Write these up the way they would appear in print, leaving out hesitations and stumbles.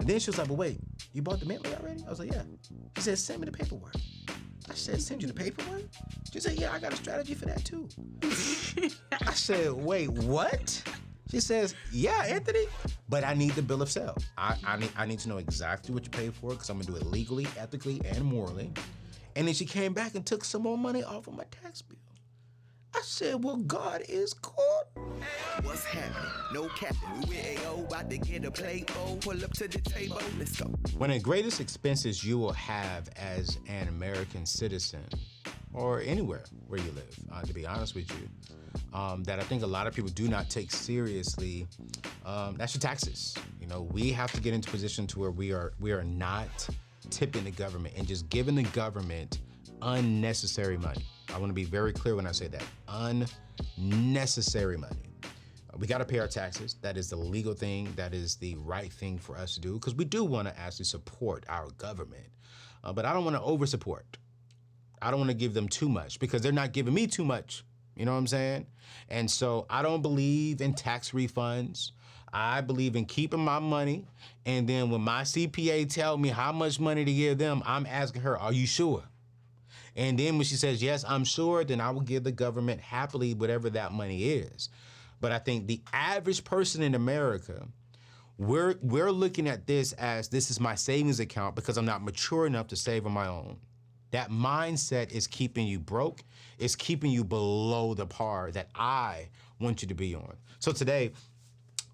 And then she was like, but wait, you bought the Bentley already? I was like, yeah. She said, send me the paperwork. I said, send you the paperwork? She said, yeah, I got a strategy for that too. I said, wait, what? She says, yeah, Anthony, but I need the bill of sale. I need to know exactly what you paid for it because I'm gonna do it legally, ethically, and morally. And then she came back and took some more money off of my tax bill. I said, well, God is good. What's happening? No captain. We with AO, about to get a plate. Oh, pull up to the table. Let's go. One of the greatest expenses you will have as an American citizen, or anywhere where you live, to be honest with you, that I think a lot of people do not take seriously, that's your taxes. You know, we have to get into a position to where we are not tipping the government and just giving the government unnecessary money. I want to be very clear when I say that. Unnecessary money. We got to pay our taxes. That is the legal thing. That is the right thing for us to do because we do want to actually support our government. But I don't want to over support. I don't want to give them too much because they're not giving me too much. You know what I'm saying? And so I don't believe in tax refunds. I believe in keeping my money. And then when my CPA tell me how much money to give them, I'm asking her, are you sure? And then when she says, yes, I'm sure, then I will give the government happily whatever that money is. But I think the average person in America, we're looking at this as this is my savings account because I'm not mature enough to save on my own. That mindset is keeping you broke. It's keeping you below the par that I want you to be on. So today,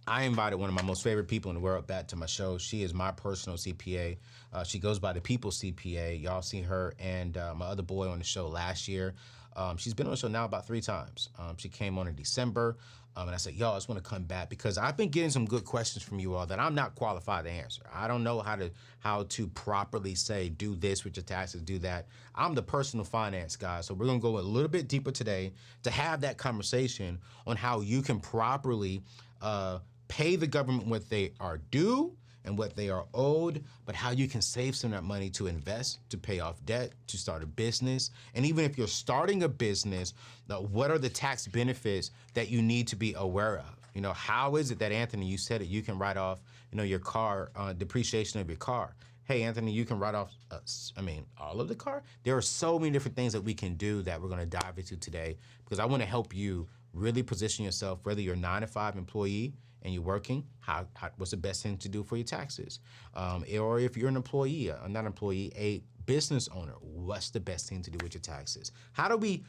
I invited one of my most favorite people in the world back to my show. She is my personal CPA. She goes by the People's CPA. Y'all seen her and my other boy on the show last year. She's been on the show now about 3 times. She came on in December. And I said, yo, I just want to come back because I've been getting some good questions from you all that I'm not qualified to answer. I don't know how to properly say, do this with your taxes, do that. I'm the personal finance guy. So we're going to go a little bit deeper today to have that conversation on how you can properly pay the government what they are due and what they are owed, but how you can save some of that money to invest, to pay off debt, to start a business. And even if you're starting a business, what are the tax benefits that you need to be aware of? You know, how is it that, Anthony, you said that you can write off, your car, depreciation of your car. Hey, Anthony, you can write off, all of the car? There are so many different things that we can do that we're gonna dive into today because I wanna help you really position yourself, whether you're a 9-to-5 employee and you're working, what's the best thing to do for your taxes? Or if you're an employee, not an employee, a business owner, what's the best thing to do with your taxes? How do we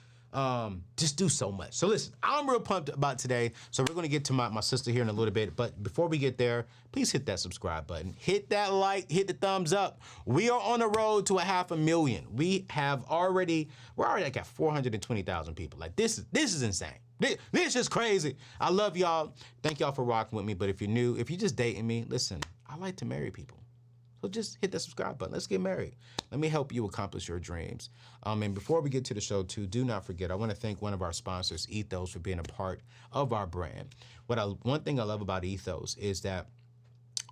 just do so much? So listen, I'm real pumped about today. So we're gonna get to my sister here in a little bit, but before we get there, please hit that subscribe button, hit that like, hit the thumbs up. We are on the road to 500,000. We're already like at 420,000 people. Like this is insane. This is crazy. I love y'all. Thank y'all for rocking with me. But if you're new, if you're just dating me, listen, I like to marry people. So just hit that subscribe button. Let's get married. Let me help you accomplish your dreams. And before we get to the show too, do not forget, I want to thank one of our sponsors, Ethos, for being a part of our brand. One thing I love about Ethos is that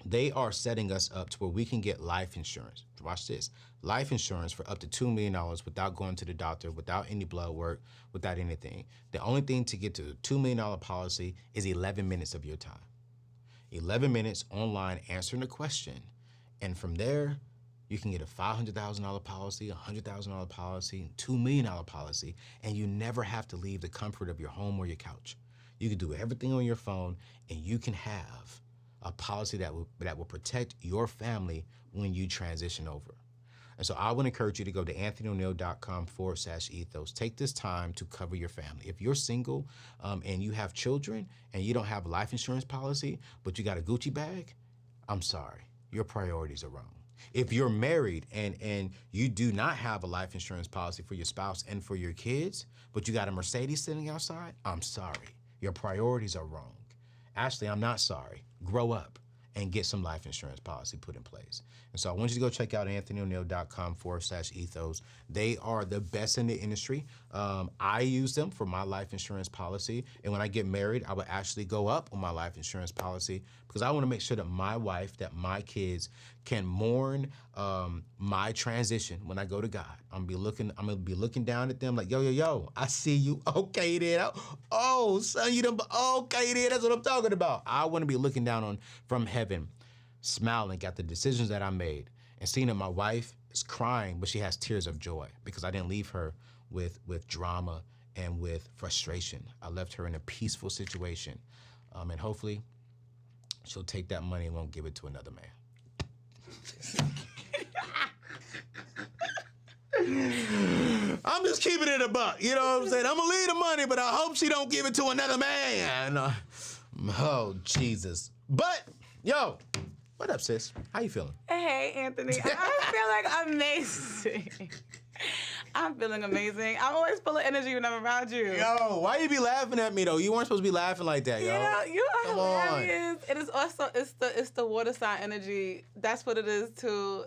they are setting us up to where we can get life insurance. Watch this. Life insurance for up to $2 million without going to the doctor, without any blood work, without anything. The only thing to get to the $2 million policy is 11 minutes of your time. 11 minutes online answering the question. And from there, you can get a $500,000 policy, a $100,000 policy, $2 million policy, and you never have to leave the comfort of your home or your couch. You can do everything on your phone, and you can have a policy that will protect your family when you transition over. And so I would encourage you to go to anthonyoneal.com/ethos. Take this time to cover your family. If you're single and you have children and you don't have a life insurance policy, but you got a Gucci bag, I'm sorry, your priorities are wrong. If you're married and you do not have a life insurance policy for your spouse and for your kids, but you got a Mercedes sitting outside, I'm sorry, your priorities are wrong. Actually, I'm not sorry. Grow up and get some life insurance policy put in place. And so I want you to go check out anthonyoneal.com/ethos. They are the best in the industry. I use them for my life insurance policy. And when I get married, I would actually go up on my life insurance policy because I want to make sure that my wife, that my kids can mourn my transition when I go to God. I'm gonna be looking down at them like, yo, I see you. Okay, then. Oh, son, you done. Okay, then. That's what I'm talking about. I want to be looking down from heaven, smiling at the decisions that I made and seeing that my wife is crying, but she has tears of joy because I didn't leave her with drama and with frustration. I left her in a peaceful situation. And hopefully she'll take that money and won't give it to another man. I'm just keeping it a buck. You know what I'm saying? I'm going to leave the money, but I hope she don't give it to another man. Oh, Jesus. But, yo, what up, sis? How you feeling? Hey, Anthony. I feel like amazing. I'm feeling amazing. I'm always full of energy when I'm around you. Yo, why you be laughing at me, though? You weren't supposed to be laughing like that, yo. You know, you are Come hilarious. It is also, it's the water sign energy. That's what it is, too.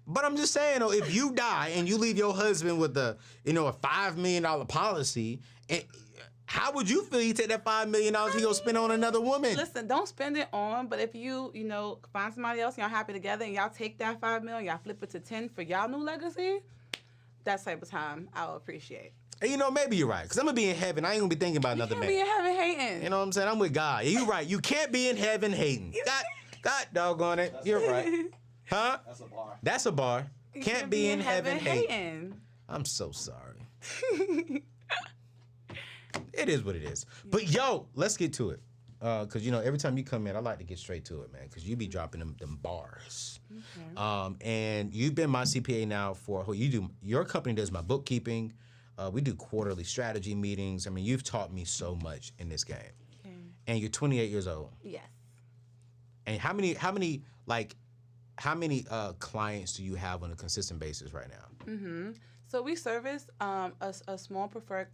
But I'm just saying, though, if you die and you leave your husband with a $5 million policy, how would you feel? You take that $5 million he gonna spend on another woman? Listen, don't spend it on. But if you find somebody else, y'all happy together, and y'all take that $5 million, y'all flip it to 10 for y'all new legacy. That type of time I'll appreciate. And maybe you're right, because I'm gonna be in heaven. I ain't gonna be thinking about another man. You can't be in heaven hating. You know what I'm saying? I'm with God. You're right. You can't be in heaven hating. God doggone it. You're right. Huh? That's a bar. That's a bar. You Can't be in heaven hating. I'm so sorry. It is what it is. But yo, let's get to it. Because every time you come in, I like to get straight to it, man. Because you be dropping them bars. Okay. And you've been my CPA now for your company does my bookkeeping. We do quarterly strategy meetings. I mean, you've taught me so much in this game. Okay. And you're 28 years old. Yes. And how many clients do you have on a consistent basis right now? Mm-hmm. So we service a small preferred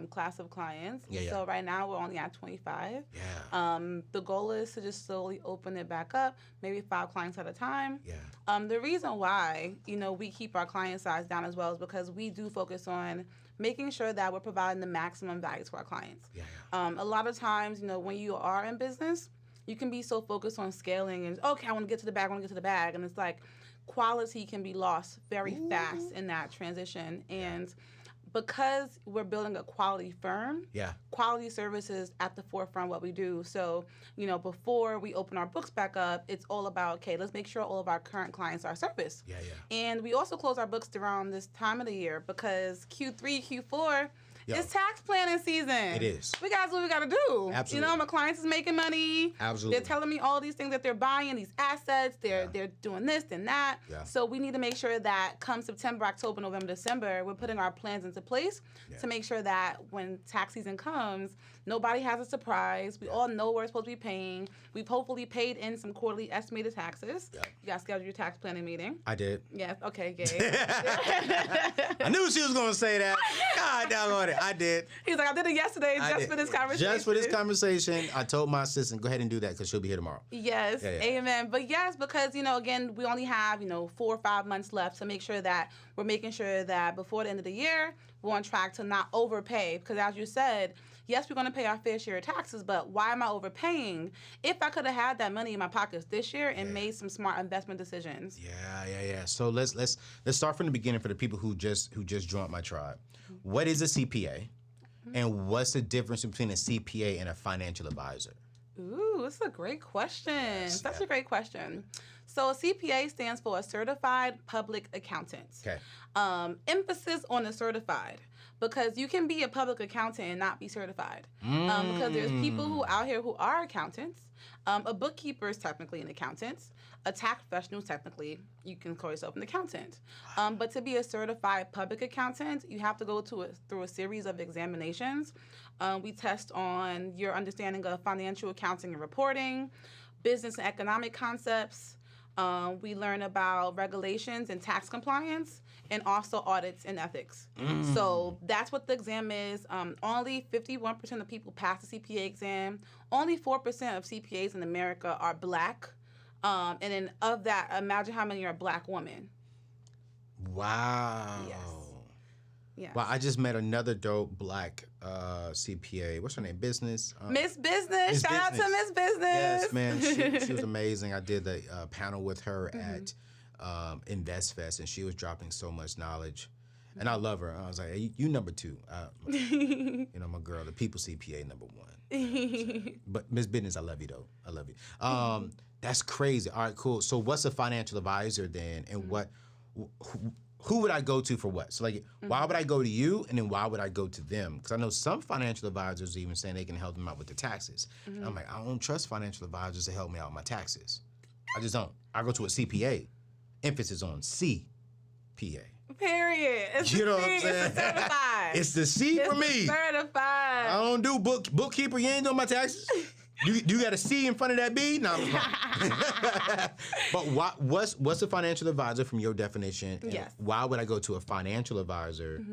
class of clients. Yeah. So right now we're only at 25. Yeah. The goal is to just slowly open it back up, maybe 5 clients at a time. Yeah. The reason why, we keep our client size down as well is because we do focus on making sure that we're providing the maximum value to our clients. Yeah. A lot of times, when you are in business, you can be so focused on scaling and, okay, I want to get to the bag. And it's like quality can be lost very fast in that transition. And because we're building a quality firm, quality services at the forefront of what we do. So, before we open our books back up, it's all about, okay, let's make sure all of our current clients are serviced. Yeah. And we also close our books around this time of the year because Q3, Q4, it's tax planning season. It is. We got to do what we got to do. Absolutely. My clients is making money. Absolutely. They're telling me all these things that they're buying, these assets. They're doing this and that. Yeah. So we need to make sure that come September, October, November, December, we're putting our plans into place to make sure that when tax season comes, nobody has a surprise. We all know we're supposed to be paying. We've hopefully paid in some quarterly estimated taxes. Yeah. You got to schedule your tax planning meeting. I did. Yes. Okay, Gabe. I knew she was going to say that. God doggone it. I did. He's like, I did it yesterday for this conversation. Just for this conversation, I told my assistant, go ahead and do that because she'll be here tomorrow. Yes, amen. But yes, because, again, we only have, 4 or 5 months left to make sure that we're making sure that before the end of the year, we're on track to not overpay. Because as you said, yes, we're going to pay our fair share of taxes, but why am I overpaying if I could have had that money in my pockets this year and made some smart investment decisions? Yeah. So let's start from the beginning for the people who just joined my tribe. What is a CPA? And what's the difference between a CPA and a financial advisor? Ooh, that's a great question. Such a great question. So a CPA stands for a Certified Public Accountant. Okay. Emphasis on the certified, because you can be a public accountant and not be certified. Because there's people who out here who are accountants. A bookkeeper is technically an accountant. A tax professional, technically, you can call yourself an accountant. But to be a certified public accountant, you have to go through a series of examinations. We test on your understanding of financial accounting and reporting, business and economic concepts. We learn about regulations and tax compliance, and also audits and ethics. So that's what the exam is. Only 51% of people pass the CPA exam. Only 4% of CPAs in America are Black. And then of that, imagine how many are Black women. Wow. Yes. Wow, I just met another dope Black CPA. What's her name? Business? Miss Business. Shout out to Miss Business. Yes, man. She was amazing. I did the panel with her at InvestFest, and she was dropping so much knowledge. And I love her. I was like, hey, you number 2. My girl, the people CPA number 1. But Miss Business, I love you, though. I love you. That's crazy. All right, cool. So what's a financial advisor then, and who would I go to for what? So like, why would I go to you, and then why would I go to them? Because I know some financial advisors even saying they can help them out with their taxes. And I'm like, I don't trust financial advisors to help me out with my taxes. I just don't. I go to a CPA. Emphasis on CPA. Period. It's You the know what C, I'm saying? It's the certified. It's the C for me. Certified. I don't do bookkeeper. You ain't doing my taxes. You got a C in front of that B? No, I'm fine. But what's a financial advisor from your definition? And Yes. why would I go to a financial advisor?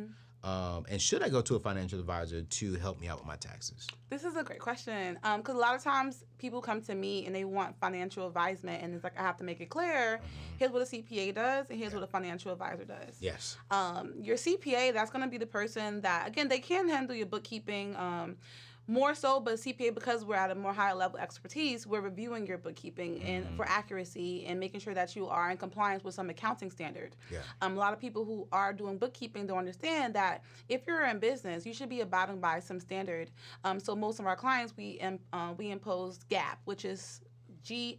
And should I go to a financial advisor to help me out with my taxes? This is a great question because a lot of times people come to me and they want financial advisement, and it's like I have to make it clear. Here's what a CPA does, and here's what a financial advisor does. Yes. Your CPA, that's going to be the person that, again, they can handle your bookkeeping. More so, but CPA, because we're at a more higher level expertise, we're reviewing your bookkeeping and for accuracy and making sure that you are in compliance with some accounting standard. Yeah. A lot of people who are doing bookkeeping don't understand that if you're in business, you should be abiding by some standard. So most of our clients, we impose GAAP, which is GAAP.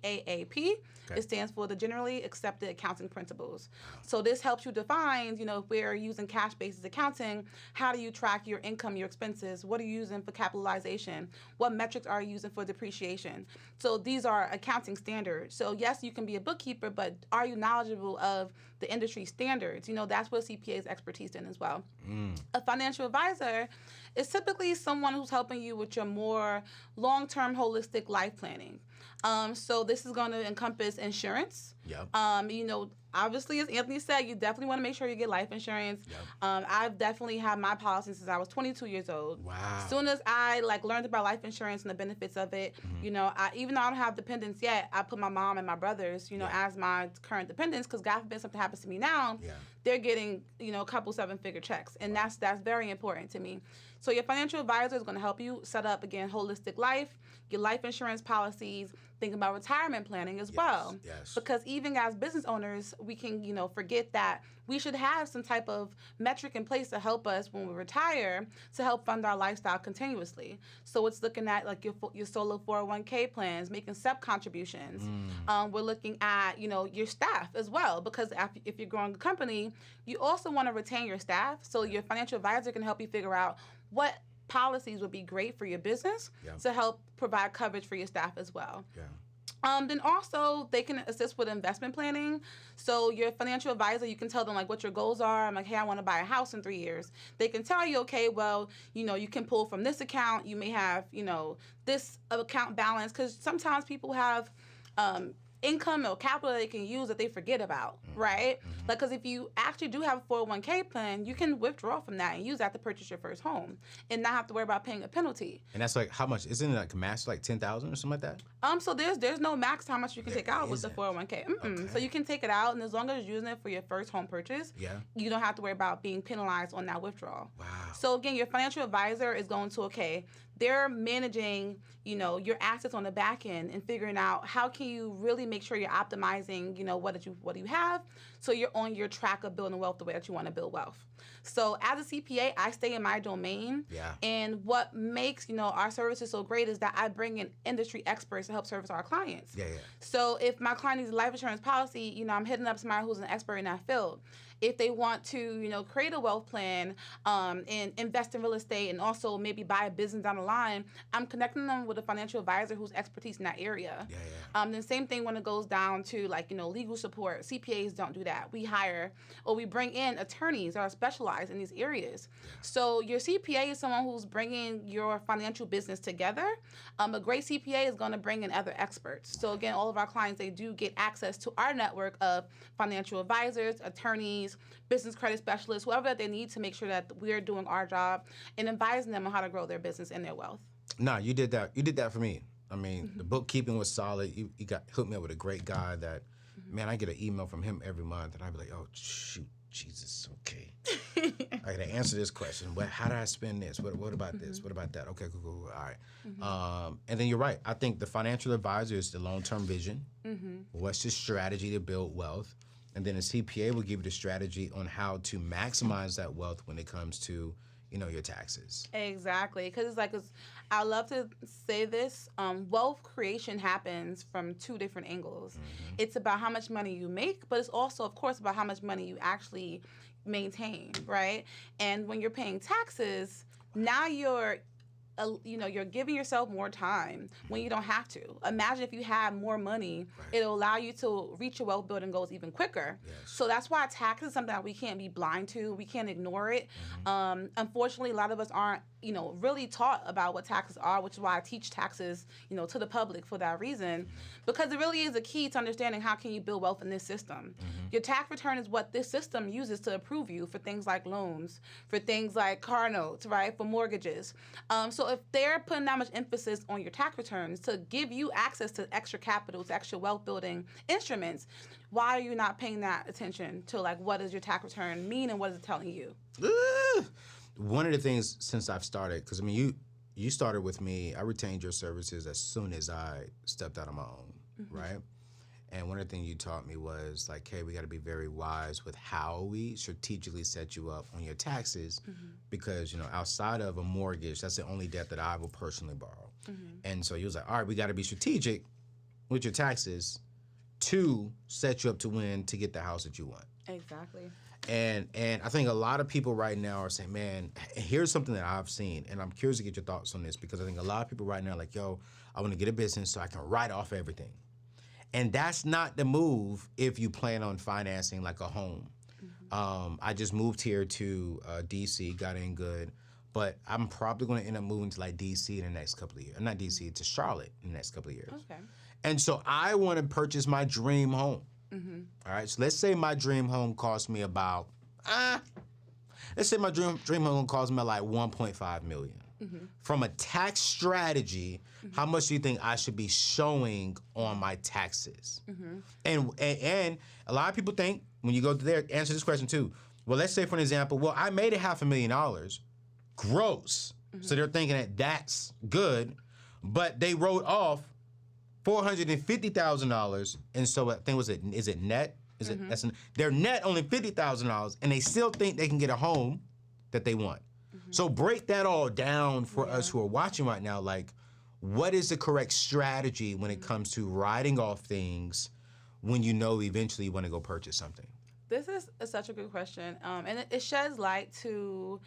Okay. It stands for the Generally Accepted Accounting Principles. So this helps you define, if we're using cash-basis accounting, how do you track your income, your expenses? What are you using for capitalization? What metrics are you using for depreciation? So these are accounting standards. So yes, you can be a bookkeeper, but are you knowledgeable of the industry standards? That's what CPA's expertise in as well. A financial advisor is typically someone who's helping you with your more long-term holistic life planning. So this is going to encompass insurance. Yep. Obviously, as Anthony said, you definitely want to make sure you get life insurance. Yep. I've definitely had my policy since I was 22 years old. Wow. As soon as I learned about life insurance and the benefits of it, even though I don't have dependents yet, I put my mom and my brothers, as my current dependents, because God forbid something happens to me now, they're getting, a couple 7-figure checks, and that's very important to me. So your financial advisor is going to help you set up, again, holistic life, your life insurance policies, think about retirement planning as well. Yes. Because even as business owners, we can, forget that we should have some type of metric in place to help us when we retire to help fund our lifestyle continuously. So it's looking at your solo 401k plans, making SEP contributions. We're looking at, your staff as well, because if you're growing a company, you also want to retain your staff. So your financial advisor can help you figure out what policies would be great for your business to help provide coverage for your staff as well. Yeah. Then also they can assist with investment planning. So your financial advisor, you can tell them what your goals are. I'm like, hey, I want to buy a house in 3 years. They can tell you, okay, well, you can pull from this account. You may have, this account balance, because sometimes people have income or capital they can use that they forget about, right? Because if you actually do have a 401k plan, you can withdraw from that and use that to purchase your first home and not have to worry about paying a penalty. And that's how much? Isn't it a max 10,000 or something like that? So there's no max how much you can take out with the isn't. 401k. Okay. So you can take it out, and as long as you're using it for your first home purchase, you don't have to worry about being penalized on that withdrawal. Wow. So again, your financial advisor is going to, they're managing, your assets on the back end and figuring out how can you really make sure you're optimizing, what you have, so you're on your track of building wealth the way that you want to build wealth. So as a CPA, I stay in my domain. Yeah. And what makes, our services so great is that I bring in industry experts to help service our clients. Yeah. So if my client needs a life insurance policy, I'm hitting up somebody who's an expert in that field. If they want to, create a wealth plan and invest in real estate and also maybe buy a business down the line, I'm connecting them with a financial advisor who's expertise in that area. The same thing when it goes down to legal support. CPAs don't do that. We hire or we bring in attorneys that are specialized in these areas. So your CPA is someone who's bringing your financial business together. A great CPA is going to bring in other experts. So again, all of our clients, they do get access to our network of financial advisors, attorneys, business credit specialists, whoever that they need to make sure that we're doing our job and advising them on how to grow their business and their wealth. No, you did that. You did that for me. I mean, the bookkeeping was solid. You hooked me up with a great guy that, man, I get an email from him every month, and I'd be like, oh, shoot, Jesus, okay. I got to answer this question. How do I spend this? What about this? What about that? Okay, cool. All right. And then you're right. I think the financial advisor is the long-term vision. What's the strategy to build wealth? And then a CPA will give you the strategy on how to maximize that wealth when it comes to, your taxes. Exactly, because I love to say this. Wealth creation happens from two different angles. It's about how much money you make, but it's also, of course, about how much money you actually maintain, right? And when you're paying taxes, now you're giving yourself more time when you don't have to. Imagine if you had more money, it'll allow you to reach your wealth building goals even quicker. Yes. So that's why taxes is something that we can't be blind to. We can't ignore it. Unfortunately, a lot of us aren't, really taught about what taxes are, which is why I teach taxes, to the public for that reason, because it really is a key to understanding how can you build wealth in this system. Your tax return is what this system uses to approve you for things like loans, for things like car notes, right, for mortgages. So if they're putting that much emphasis on your tax returns to give you access to extra capital, to extra wealth building instruments, why are you not paying that attention to what does your tax return mean and what is it telling you? One of the things since I've started, because you started with me, I retained your services as soon as I stepped out on my own, right? And one of the things you taught me was hey, we got to be very wise with how we strategically set you up on your taxes, because outside of a mortgage, that's the only debt that I will personally borrow. And so he was like, all right, we got to be strategic with your taxes to set you up to win to get the house that you want. Exactly. And I think a lot of people right now are saying, man, here's something that I've seen, and I'm curious to get your thoughts on this, because I think a lot of people right now are yo, I want to get a business so I can write off everything. And that's not the move if you plan on financing a home. I just moved here to D.C., got in good, but I'm probably going to end up moving to D.C. in the next couple of years. Not D.C., to Charlotte in the next couple of years. Okay. And so I want to purchase my dream home. All right, so let's say my dream home cost me about, let's say my dream home cost me like $1.5 million. From a tax strategy, how much do you think I should be showing on my taxes? And a lot of people think, when you go there, answer this question too. Well, let's say for an example, well, I made $500,000 gross. So they're thinking that that's good, but they wrote off $450,000, and so I think is it net? They're net only $50,000, and they still think they can get a home that they want. So break that all down for us who are watching right now. What is the correct strategy when it comes to writing off things when eventually you want to go purchase something? This is such a good question, and it sheds light to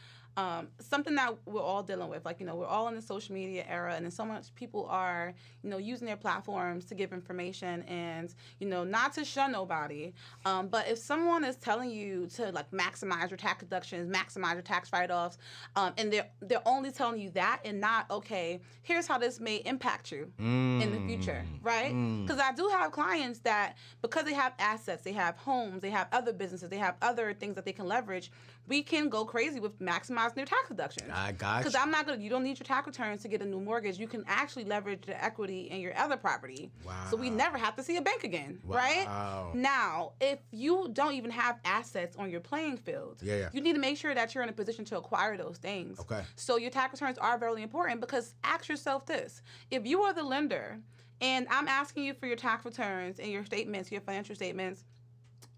something that we're all dealing with. We're all in the social media era, and then so much people are, using their platforms to give information and, not to shun nobody. But if someone is telling you to maximize your tax deductions, maximize your tax write-offs, and they're only telling you that and not, okay, here's how this may impact you in the future, right? Because I do have clients that, because they have assets, they have homes, they have other businesses, they have other things that they can leverage, we can go crazy with maximizing their tax deductions. I got you. Because you don't need your tax returns to get a new mortgage. You can actually leverage the equity in your other property. Wow. So we never have to see a bank again, right? Now, if you don't even have assets on your playing field, you need to make sure that you're in a position to acquire those things. Okay. So your tax returns are very important, because ask yourself this. If you are the lender and I'm asking you for your tax returns and your statements, your financial statements,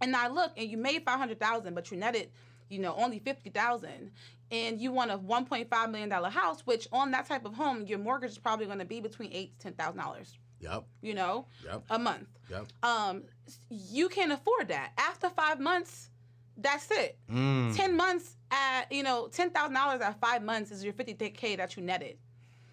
and I look and you made $500,000, but you netted only $50,000, and you want a $1.5 million house, which on that type of home, your mortgage is probably going to be between $8,000 to $10,000. Yep. A month. Yep. You can afford that. After 5 months, that's it. 10 months at, $10,000 at 5 months is your $50K that you netted.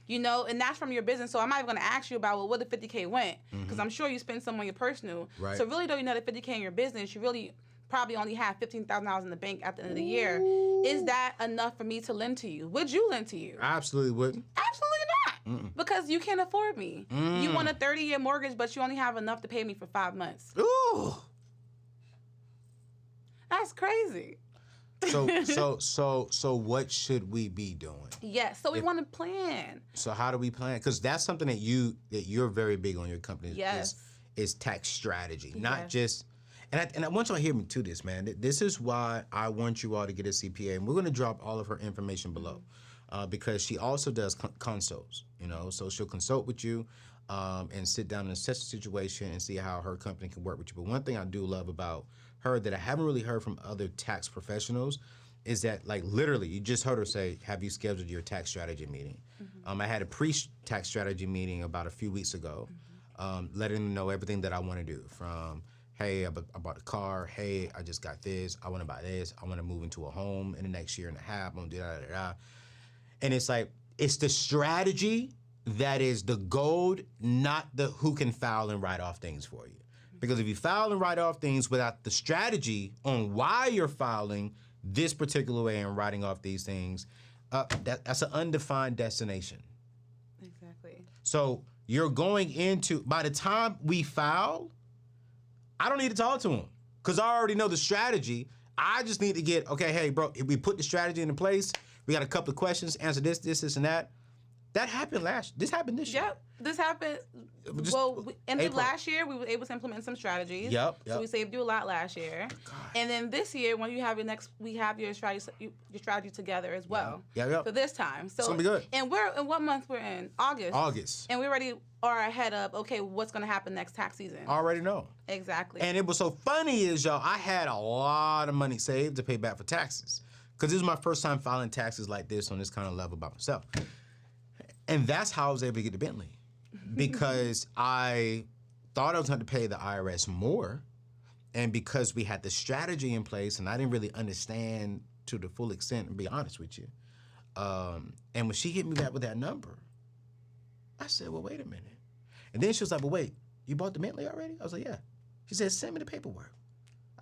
And that's from your business. So I'm not even going to ask you about, where the $50K went, because I'm sure you spend some on your personal. Right. So really, though, you netted $50K in your business, you really probably only have $15,000 in the bank at the end of the year. Is that enough for me to lend to you? Would you lend to you? Absolutely wouldn't. Absolutely not. Because you can't afford me. You want a 30-year mortgage, but you only have enough to pay me for 5 months. Ooh. That's crazy. So what should we be doing? Yes, so we want to plan. So how do we plan? Because that's something that you're very big on your company. Yes. Is tax strategy, not just. And I want y'all to hear me to this, man. This is why I want you all to get a CPA, and we're going to drop all of her information below, because she also does consults. So she'll consult with you, and sit down and assess the situation and see how her company can work with you. But one thing I do love about her that I haven't really heard from other tax professionals is that, like, literally, you just heard her say, have you scheduled your tax strategy meeting? I had a pre-tax strategy meeting about a few weeks ago, letting them know everything that I want to do, from, hey, I bought a car, hey, I just got this, I want to buy this, I want to move into a home in the next year and a half, I'm going to do da-da-da-da. And it's like, it's the strategy that is the gold, not the who can file and write off things for you. Because if you file and write off things without the strategy on why you're filing this particular way and writing off these things, that's an undefined destination. Exactly. So you're going into, by the time we file, I don't need to talk to them because I already know the strategy. I just need to get, okay, hey, bro, if we put the strategy into place, we got a couple of questions, answer this, and that. That happened this happened this year. Yep, this happened. Last year, we were able to implement some strategies. Yep. So we saved you a lot last year. God. And then this year, when you have we have your strategy together as well. Yeah. For this time, so it's gonna be good. And we're in what month we're in? August. And we already are ahead of what's gonna happen next tax season. I already know. Exactly. And it was so funny is, y'all, I had a lot of money saved to pay back for taxes because this is my first time filing taxes like this on this kind of level by myself. And that's how I was able to get the Bentley, because I thought I was going to pay the IRS more, and because we had the strategy in place, and I didn't really understand to the full extent, and be honest with you. And when she hit me back with that number, I said, well, wait a minute. And then she was like, well, wait, you bought the Bentley already? I was like, yeah. She said, send me the paperwork.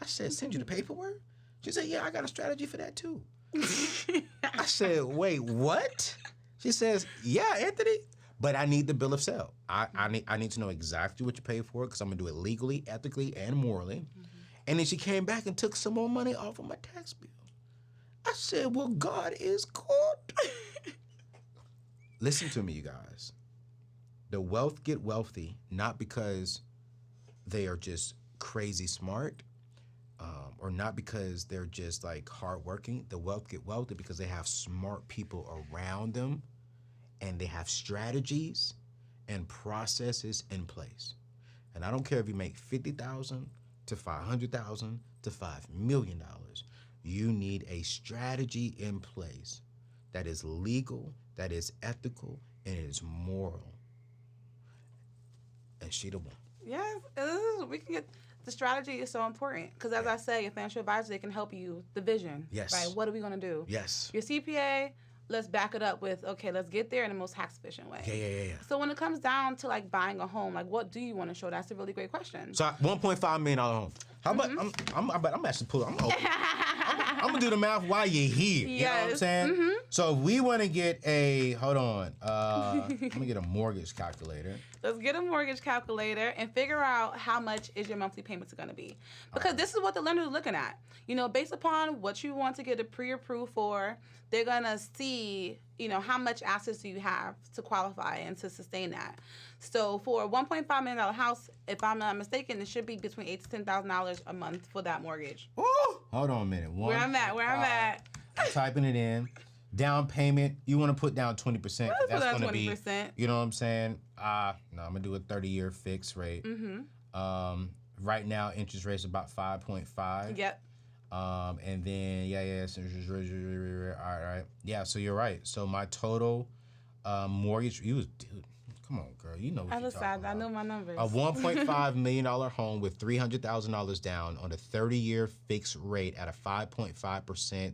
I said, send you the paperwork? She said, yeah, I got a strategy for that too. I said, wait, what? She says, yeah, Anthony, but I need the bill of sale. I need to know exactly what you paid for it because I'm going to do it legally, ethically, and morally. Mm-hmm. And then she came back and took some more money off of my tax bill. I said, well, God is good. Listen to me, you guys. The wealth get wealthy not because they are just crazy smart or not because they're just like hardworking. The wealth get wealthy because they have smart people around them and they have strategies and processes in place. And I don't care if you make $50,000 to $500,000 to $5 million. You need a strategy in place that is legal, that is ethical, and is moral. And she the one. Yes, we can get. The strategy is so important because, as I say, a financial advisor, they can help you the vision. Yes. Right. What are we going to do? Yes. Your CPA, let's back it up with, okay, let's get there in the most tax efficient way. Yeah. So when it comes down to like buying a home, like what do you want to show? That's a really great question. So $1.5 million home. How about I'm actually pulling. I'm gonna do the math while you're here. You know what I'm saying? Mm-hmm. So if we want to get a I'm gonna get a mortgage calculator. Let's get a mortgage calculator and figure out how much is your monthly payments going to be. Because this is what the lender is looking at. You know, based upon what you want to get a pre-approved for, they're going to see, you know, how much assets do you have to qualify and to sustain that. So for a $1.5 million house, if I'm not mistaken, it should be between $8,000 to $10,000 a month for that mortgage. Ooh, hold on a minute. Where I'm at. I'm typing it in. Down payment, you want to put down 20%. That's going to be, you know what I'm saying? No, I'm going to do a 30-year fixed rate. Mm-hmm. Right now, interest rate's about 5.5. Yep. And then, all right. Yeah, so you're right. So my total mortgage, dude, come on, girl. You know what you're talking about. I know my numbers. A $1.5 million home with $300,000 down on a 30-year fixed rate at a 5.5%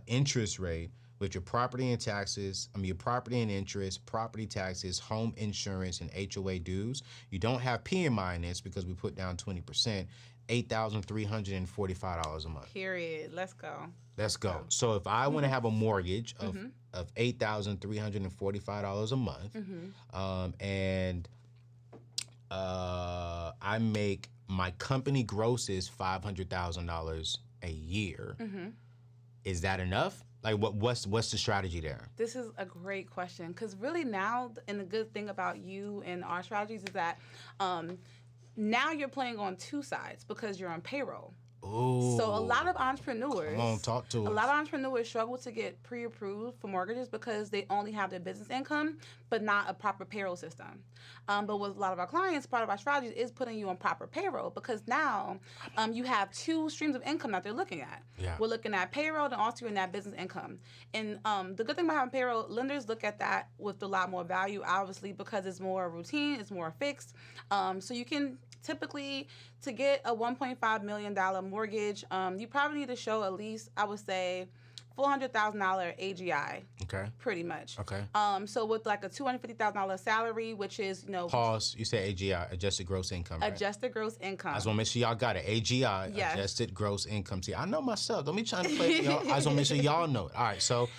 interest rate, with your property and taxes, your property and interest, property taxes, home insurance, and HOA dues. You don't have PMI in this because we put down 20%, $8,345 a month. Period. Let's go. So if I want to have a mortgage of $8,345 a month, and I make my company grosses $500,000 a year, is that enough? Like, what's the strategy there? This is a great question because really now, and the good thing about you and our strategies is that now you're playing on two sides because you're on payroll. Ooh. So a lot of entrepreneurs, Come on, talk to us. a lot of entrepreneurs struggle to get pre-approved for mortgages because they only have their business income, but not a proper payroll system. But with a lot of our clients, part of our strategy is putting you on proper payroll because now you have two streams of income that they're looking at. Yeah. We're looking at payroll and also in that business income. And the good thing about having payroll, lenders look at that with a lot more value, obviously, because it's more routine, it's more fixed. So you can typically, to get a $1.5 million mortgage, you probably need to show at least, I would say, $400,000 AGI. Okay. Pretty much. Okay. So with like a $250,000 salary, which is, Pause. You said AGI, adjusted gross income, right? adjusted gross income. I just want to make sure y'all got it. AGI, Yes. adjusted gross income. See, I know myself. Don't be trying to play for y'all. I just want to make sure y'all know it. All right, so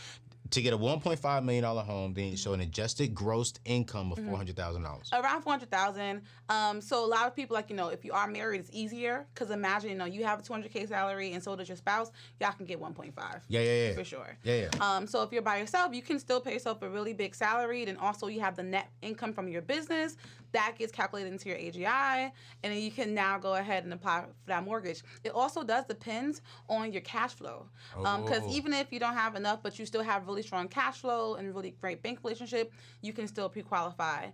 to get a $1.5 million home, then you show an adjusted gross income of $400,000. Around $400,000. So a lot of people, if you are married, it's easier because imagine, you have a $200K salary and so does your spouse. Y'all can get 1.5. Yeah. For sure. Yeah. So if you're by yourself, you can still pay yourself a really big salary. Then also you have the net income from your business that gets calculated into your AGI, and then you can now go ahead and apply for that mortgage. It also does depend on your cash flow, because even if you don't have enough, but you still have really strong cash flow and really great bank relationship, you can still pre-qualify,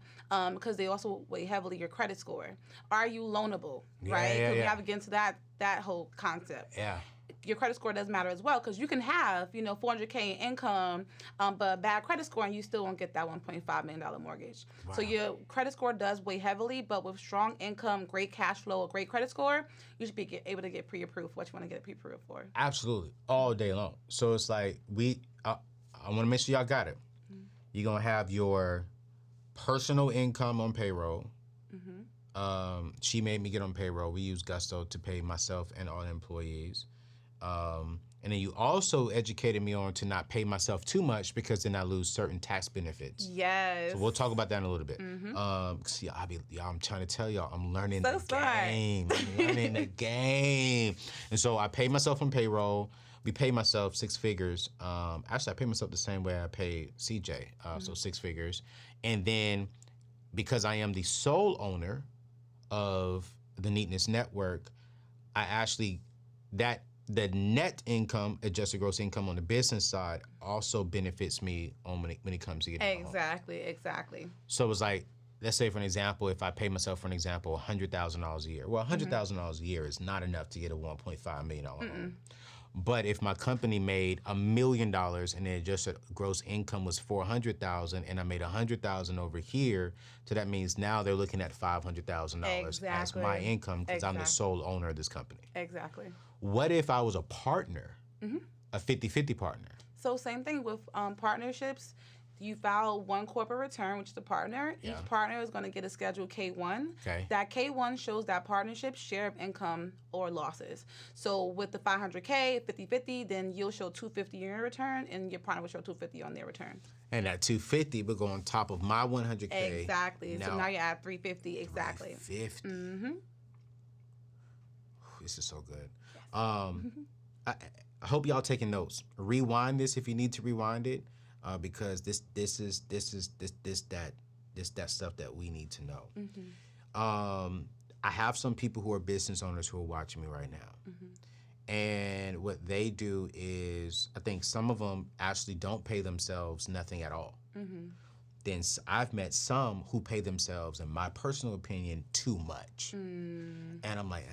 because they also weigh heavily your credit score. Are you loanable, right? Yeah. We have to get into that whole concept. Yeah. Your credit score does matter as well, because you can have, $400K in income, but a bad credit score, and you still won't get that $1.5 million mortgage. Wow. So your credit score does weigh heavily, but with strong income, great cash flow, a great credit score, you should be able to get pre-approved for what you want to get pre-approved for. Absolutely. All day long. So it's like I want to make sure y'all got it. Mm-hmm. You're going to have your personal income on payroll. Mm-hmm. She made me get on payroll. We use Gusto to pay myself and all the employees. And then you also educated me on to not pay myself too much because then I lose certain tax benefits. Yes. So we'll talk about that in a little bit. Mm-hmm. See, I'm trying to tell y'all, I'm learning So the smart. game. I'm learning the game. And so I pay myself on payroll. We pay myself six figures. Actually, I pay myself the same way I pay CJ, so 6 figures. And then because I am the sole owner of the Neatness Network, I actually, the net income, adjusted gross income on the business side also benefits me on when it comes to getting a home. Exactly. So it's like, let's say for an example, if I pay myself for an example $100,000 a year. Well, $100,000 a year is not enough to get a $1.5 million home. But if my company made $1 million and the adjusted gross income was $400,000 and I made $100,000 over here, so that means now they're looking at $500,000 as my income because I'm the sole owner of this company. Exactly. What if I was a partner, a 50-50 partner? So same thing with partnerships. You file one corporate return, which is the partner. Yeah. Each partner is going to get a Schedule K-1. Okay. That K-1 shows that partnership's share of income or losses. So with the $500K, 50-50, then you'll show $250 in your return, and your partner will show $250 on their return. And that $250 will go on top of my $100K. Exactly. So now you're at $350. Exactly. $350. Mm-hmm. This is so good. I hope y'all taking notes. Rewind this if you need to rewind it, because this that stuff that we need to know. Mm-hmm. I have some people who are business owners who are watching me right now, and what they do is, I think some of them actually don't pay themselves nothing at all. Then I've met some who pay themselves, in my personal opinion, too much. And I'm like,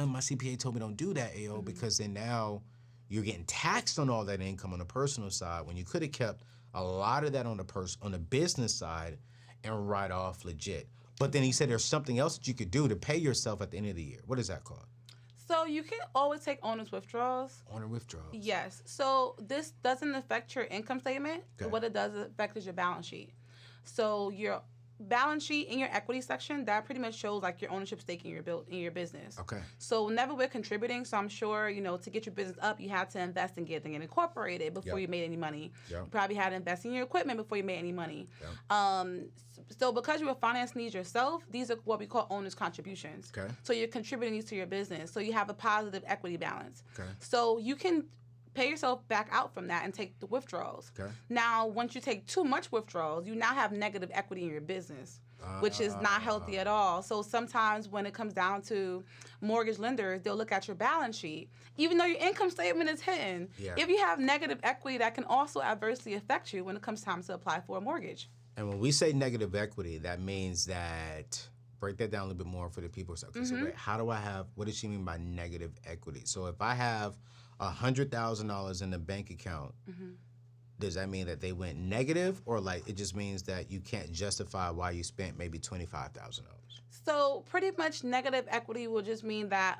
my CPA told me don't do that, AO, because then now you're getting taxed on all that income on the personal side when you could have kept a lot of that on the business side and write off legit. But then he said there's something else that you could do to pay yourself at the end of the year. What is that called? So you can always take owner's withdrawals. Owner withdrawals. Yes. So this doesn't affect your income statement. Okay. What it does affect is your balance sheet. So your balance sheet in your equity section, that pretty much shows like your ownership stake in your business. Okay. So whenever we're contributing, so I'm sure, to get your business up, you had to invest in getting it incorporated before you made any money. Yep. You probably had to invest in your equipment before you made any money. Yep. So because you were financing these yourself, these are what we call owner's contributions. Okay. So you're contributing these to your business. So you have a positive equity balance. Okay. So you can pay yourself back out from that and take the withdrawals. Okay. Now, once you take too much withdrawals, you now have negative equity in your business, which is not healthy at all. So sometimes when it comes down to mortgage lenders, they'll look at your balance sheet. Even though your income statement is hidden, if you have negative equity, that can also adversely affect you when it comes time to apply for a mortgage. And when we say negative equity, that means that, break that down a little bit more for the people. So, okay, so wait, how do I have, what does she mean by negative equity? So if I have $100,000 in the bank account, does that mean that they went negative, or like it just means that you can't justify why you spent maybe $25,000? So pretty much negative equity will just mean that,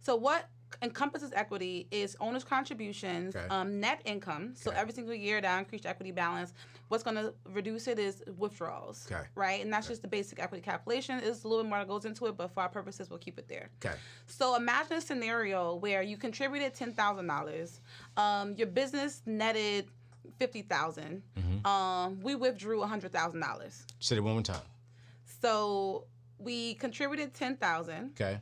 so what encompasses equity is owner's contributions, net income. So every single year that increased equity balance, what's going to reduce it is withdrawals, right? And that's just the basic equity calculation. There's a little bit more that goes into it, but for our purposes, we'll keep it there. So imagine a scenario where you contributed $10,000, your business netted $50,000. We withdrew $100,000. Say it one more time. So we contributed $10,000. Okay.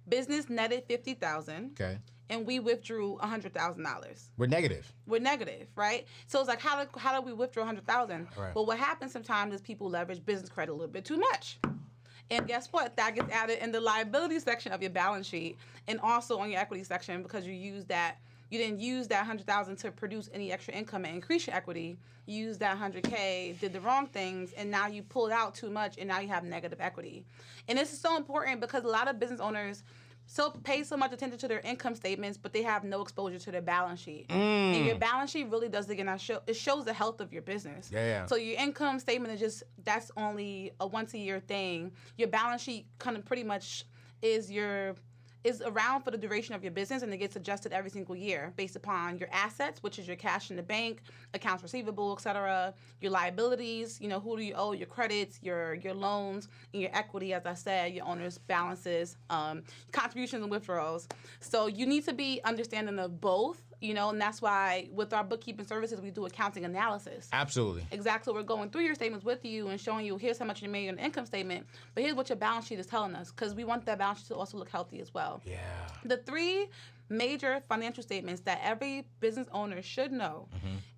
Business netted $50,000. Okay. And we withdrew $100,000. We're negative. We're negative, right? So it's like, how do we withdraw $100,000? Right. Well, what happens sometimes is people leverage business credit a little bit too much. And guess what? That gets added in the liability section of your balance sheet and also on your equity section because you didn't use that $100,000 to produce any extra income and increase your equity. You used that $100K, did the wrong things, and now you pulled out too much, and now you have negative equity. And this is so important because a lot of business owners pay so much attention to their income statements, but they have no exposure to their balance sheet. And your balance sheet really does it shows the health of your business. So your income statement that's only a once a year thing. Your balance sheet kind of pretty much is around for the duration of your business, and it gets adjusted every single year based upon your assets, which is your cash in the bank, accounts receivable, et cetera, your liabilities, who do you owe, your credits, your loans, and your equity, as I said, your owner's balances, contributions and withdrawals. So you need to be understanding of both, and that's why with our bookkeeping services, we do accounting analysis. Absolutely. Exactly. So we're going through your statements with you and showing you, here's how much you made on the income statement, but here's what your balance sheet is telling us, because we want that balance sheet to also look healthy as well. Yeah. The three major financial statements that every business owner should know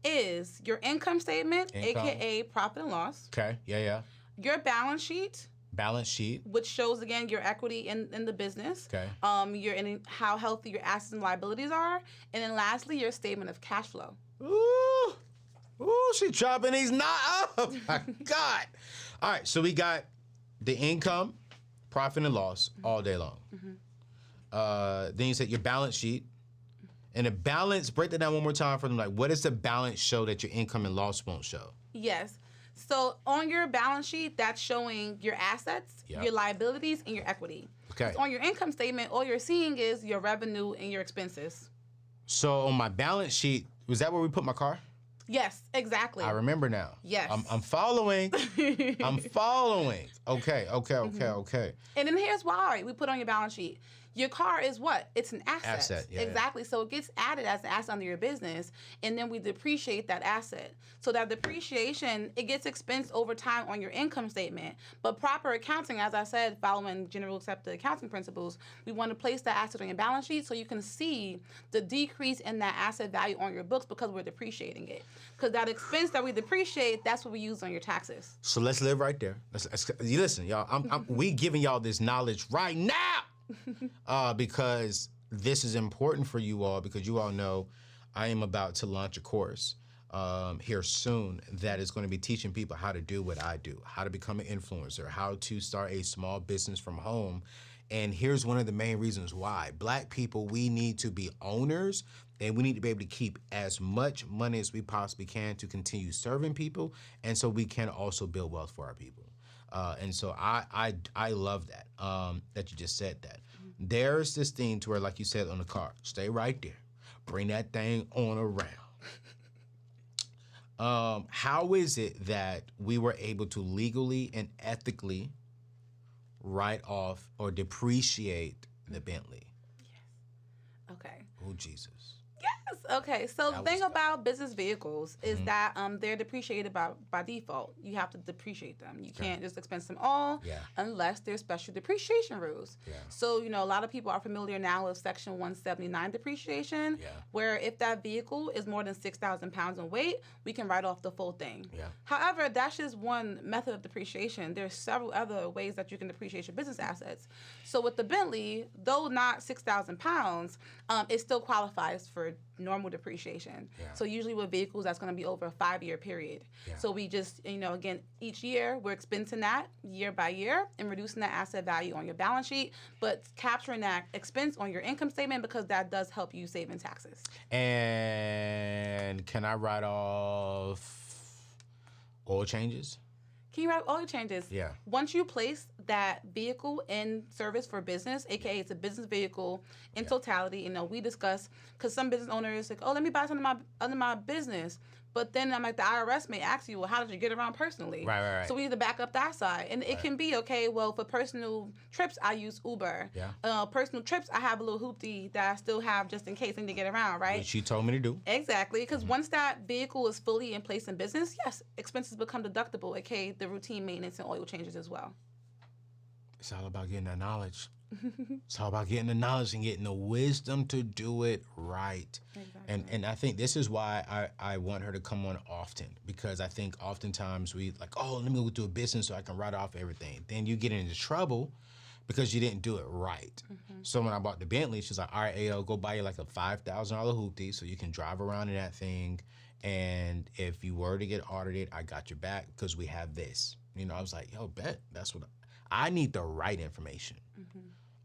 is your income statement, aka profit and loss. Okay. Yeah. Your balance sheet. Balance sheet, which shows again your equity in the business. Okay. How healthy your assets and liabilities are, and then lastly your statement of cash flow. Ooh, she chopping these knots. Oh my God! All right, so we got the income, profit and loss all day long. Then you said your balance sheet, and the balance. Break that down one more time for them. Like, what does the balance show that your income and loss won't show? Yes. So on your balance sheet, that's showing your assets, your liabilities, and your equity. Okay. So on your income statement, all you're seeing is your revenue and your expenses. So on my balance sheet, was that where we put my car? Yes, exactly. I remember now. Yes. I'm following. I'm following. Okay. And then here's why we put on your balance sheet. Your car is what? It's an asset. Exactly. So it gets added as an asset under your business, and then we depreciate that asset. So that depreciation, it gets expensed over time on your income statement. But proper accounting, as I said, following general accepted accounting principles, we want to place that asset on your balance sheet so you can see the decrease in that asset value on your books because we're depreciating it. Because that expense that we depreciate, that's what we use on your taxes. So let's live right there. You listen, y'all. We giving y'all this knowledge right now. Because this is important for you all, because you all know I am about to launch a course here soon that is going to be teaching people how to do what I do, how to become an influencer, how to start a small business from home. And here's one of the main reasons why. Black people, we need to be owners, and we need to be able to keep as much money as we possibly can to continue serving people, and so we can also build wealth for our people. And so I love that, that you just said that. There's this thing to where, like you said on the car, stay right there. Bring that thing on around. How is it that we were able to legally and ethically write off or depreciate the Bentley? Yes. Okay. Oh, Jesus. Yes. Okay, so the That thing was- about business vehicles is that they're depreciated by default. You have to depreciate them. You can't just expense them all Yeah. unless there's special depreciation rules. Yeah. So, a lot of people are familiar now with Section 179 depreciation, Yeah. where if that vehicle is more than 6,000 pounds in weight, we can write off the full thing. Yeah. However, that's just one method of depreciation. There's several other ways that you can depreciate your business assets. So with the Bentley, though not 6,000 pounds, it still qualifies for normal depreciation. Yeah. So usually with vehicles, that's going to be over a 5-year period. Yeah. So we just, again, each year we're expensing that year by year and reducing that asset value on your balance sheet, but capturing that expense on your income statement because that does help you save in taxes. And can I write off oil changes? Can you write oil changes? Yeah. Once you place that vehicle in service for business, aka it's a business vehicle in totality, we discuss, because some business owners like, oh, let me buy something under my business. But then I'm like, the IRS may ask you, well, how did you get around personally? Right. So we need to back up that side. And it can be, okay, well, for personal trips, I use Uber. Yeah. Personal trips, I have a little hoopty that I still have just in case I need to get around, right? Which you told me to do. Exactly, because once that vehicle is fully in place in business, yes, expenses become deductible, aka the routine maintenance and oil changes as well. It's all about getting that knowledge. It's all about getting the knowledge and getting the wisdom to do it right. Exactly. And I think this is why I want her to come on often, because I think oftentimes we like, oh, let me go do a business so I can write off everything. Then you get into trouble because you didn't do it right. So when I bought the Bentley, she's like, all right, Ayo, go buy you like a $5,000 hoopty so you can drive around in that thing. And if you were to get audited, I got your back because we have this. I was like, yo, bet. That's what I need, the right information.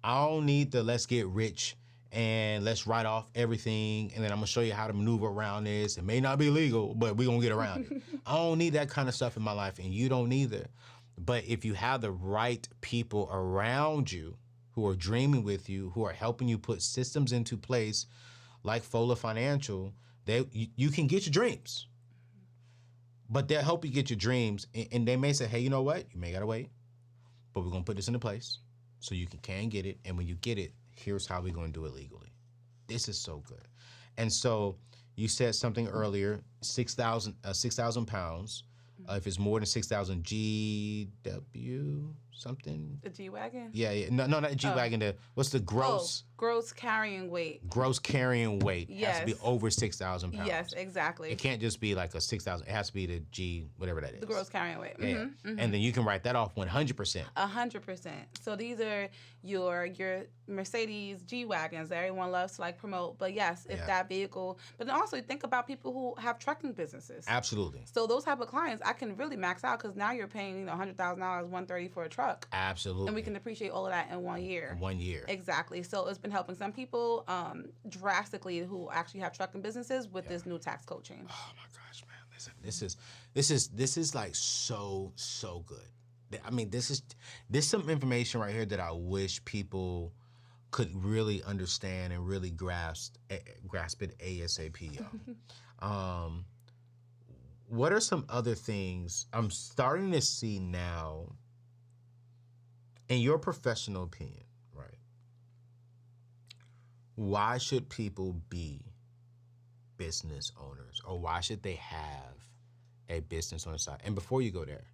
I don't need the let's get rich and let's write off everything and then I'm gonna show you how to maneuver around this. It may not be legal, but we're gonna get around it. I don't need that kind of stuff in my life, and you don't either. But if you have the right people around you who are dreaming with you, who are helping you put systems into place like Fola Financial, you can get your dreams. But they'll help you get your dreams, and they may say, hey, you know what? You may gotta wait, but we're gonna put this into place so you can get it. And when you get it, here's how we're gonna do it legally. This is so good. And so you said something earlier, 6,000 pounds. If it's more than 6,000 GW something. The G-Wagon? Yeah. No, not the G-Wagon. What's the gross? Gross carrying weight. Gross carrying weight has to be Yes. over 6,000 pounds. Yes, exactly. It can't just be like a 6,000. It has to be the G, whatever that is. The gross carrying weight. Yeah. And then you can write that off 100%. 100%. So these are your Mercedes G-Wagons that everyone loves to promote. But yes, if that vehicle, but then also think about people who have trucking businesses. Absolutely. So those type of clients, I can really max out because now you're paying $100,000, $130,000 for a truck. Absolutely. And we can depreciate all of that in 1 year. 1 year. Exactly. So it's been helping some people drastically who actually have trucking businesses with this new tax code change. Oh my gosh, man! Listen, this is like so good. I mean, this some information right here that I wish people could really understand and really grasp it ASAP. What are some other things I'm starting to see now, in your professional opinion, right? Why should people be business owners, or why should they have a business on the side? And before you go there,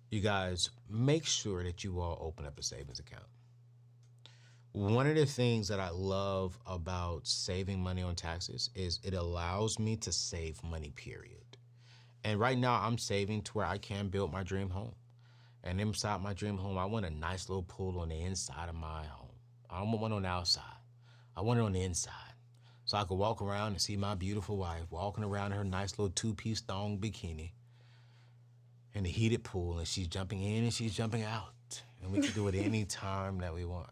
you guys make sure that you all open up a savings account. One of the things that I love about saving money on taxes is it allows me to save money, period. And right now I'm saving to where I can build my dream home. And inside my dream home, I want a nice little pool on the inside of my home. I don't want one on the outside. I want it on the inside. So I could walk around and see my beautiful wife walking around in her nice little 2-piece thong bikini in the heated pool, and she's jumping in and she's jumping out. And we can do it any time that we want.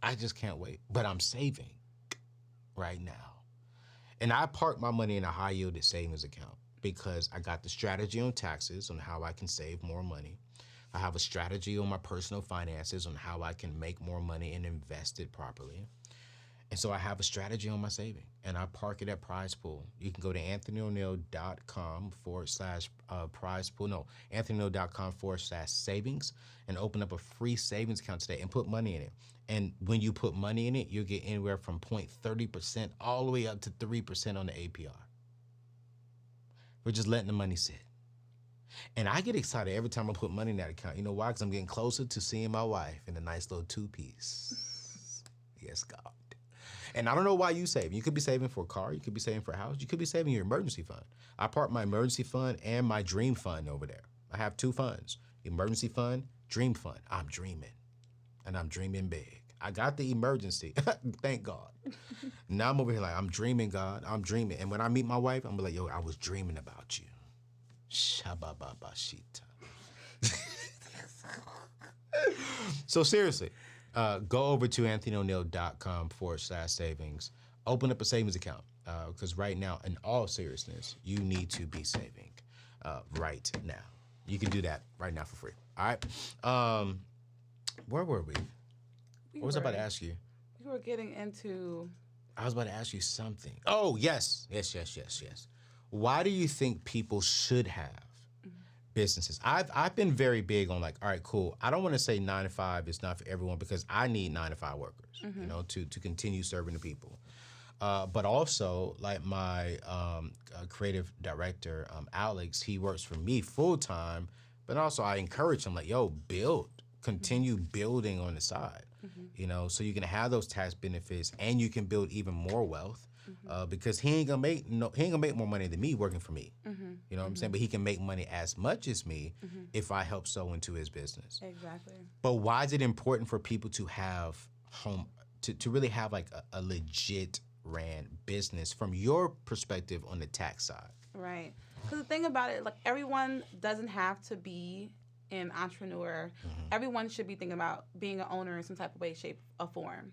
I just can't wait. But I'm saving right now. And I park my money in a high-yielded savings account because I got the strategy on taxes on how I can save more money. I have a strategy on my personal finances on how I can make more money and invest it properly. And so I have a strategy on my saving, and I park it at Prize Pool. You can go to anthonyo'neill.com/prize pool. No, anthonyo'neill.com/savings, and open up a free savings account today and put money in it. And when you put money in it, you'll get anywhere from 0.30% all the way up to 3% on the APR. We're just letting the money sit. And I get excited every time I put money in that account. You know why? Because I'm getting closer to seeing my wife in a nice little two-piece. Yes, God. And I don't know why you save. You could be saving for a car. You could be saving for a house. You could be saving your emergency fund. I park my emergency fund and my dream fund over there. I have two funds, emergency fund, dream fund. I'm dreaming, and I'm dreaming big. I got the emergency, thank God. Now I'm over here like, I'm dreaming, God. I'm dreaming. And when I meet my wife, I'm like, yo, I was dreaming about you. Shabababashita. So seriously, go over to anthonyo'neill.com/savings. Open up a savings account because right now, in all seriousness, you need to be saving right now. You can do that right now for free. All right. Where were we? What was I about to ask you? We were getting into... I was about to ask you something. Oh, yes. Why do you think people should have businesses? I've been very big on like, all right, cool. I don't want to say 9 to 5 is not for everyone because I need 9 to 5 workers, you know, to continue serving the people. But also, like my creative director, Alex, he works for me full time. But also, I encourage him like, yo, continue building on the side, you know, so you can have those tax benefits and you can build even more wealth. Because he ain't gonna make more money than me working for me. You know what I'm saying? But he can make money as much as me if I help sow into his business. Exactly. But why is it important for people to have to really have like a legit ran business from your perspective on the tax side? Right. Because the thing about it, like everyone doesn't have to be an entrepreneur. Everyone should be thinking about being an owner in some type of way, shape, or form.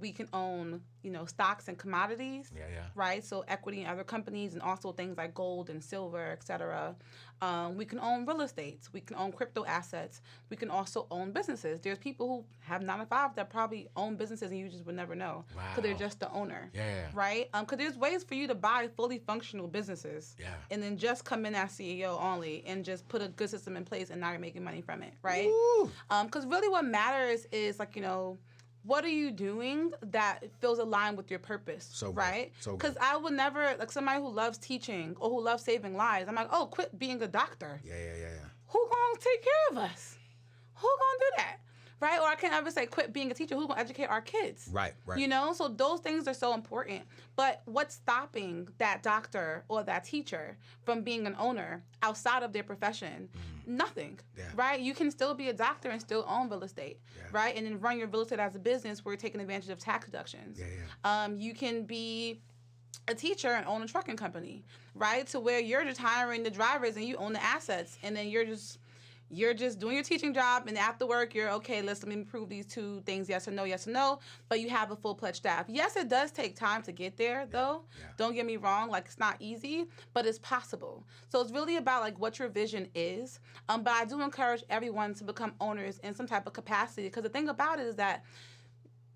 We can own, you know, stocks and commodities, right? So equity in other companies and also things like gold and silver, et cetera. We can own real estate. We can own crypto assets. We can also own businesses. There's people who have 9 to 5 that probably own businesses and you just would never know because they're just the owner, right? Because there's ways for you to buy fully functional businesses and then just come in as CEO only and just put a good system in place and now you're making money from it, right? Because really what matters is like, you know, what are you doing that feels aligned with your purpose, right? Because I would never, like somebody who loves teaching or who loves saving lives, I'm like, oh, quit being a doctor. Who gonna take care of us? Who gonna do that? Right? Or I can't ever say quit being a teacher. Who's gonna educate our kids? Right. You know? So those things are so important. But what's stopping that doctor or that teacher from being an owner outside of their profession? Nothing. Right? You can still be a doctor and still own real estate. Right? And then run your real estate as a business where you're taking advantage of tax deductions. You can be a teacher and own a trucking company, right? To where you're just hiring the drivers and you own the assets, and then you're just doing your teaching job, and after work, you're okay, let me prove these 2 things, yes or no, but you have a full-fledged staff. Yes, it does take time to get there, though. Don't get me wrong, like, it's not easy, but it's possible. So it's really about, like, what your vision is, but I do encourage everyone to become owners in some type of capacity, because the thing about it is that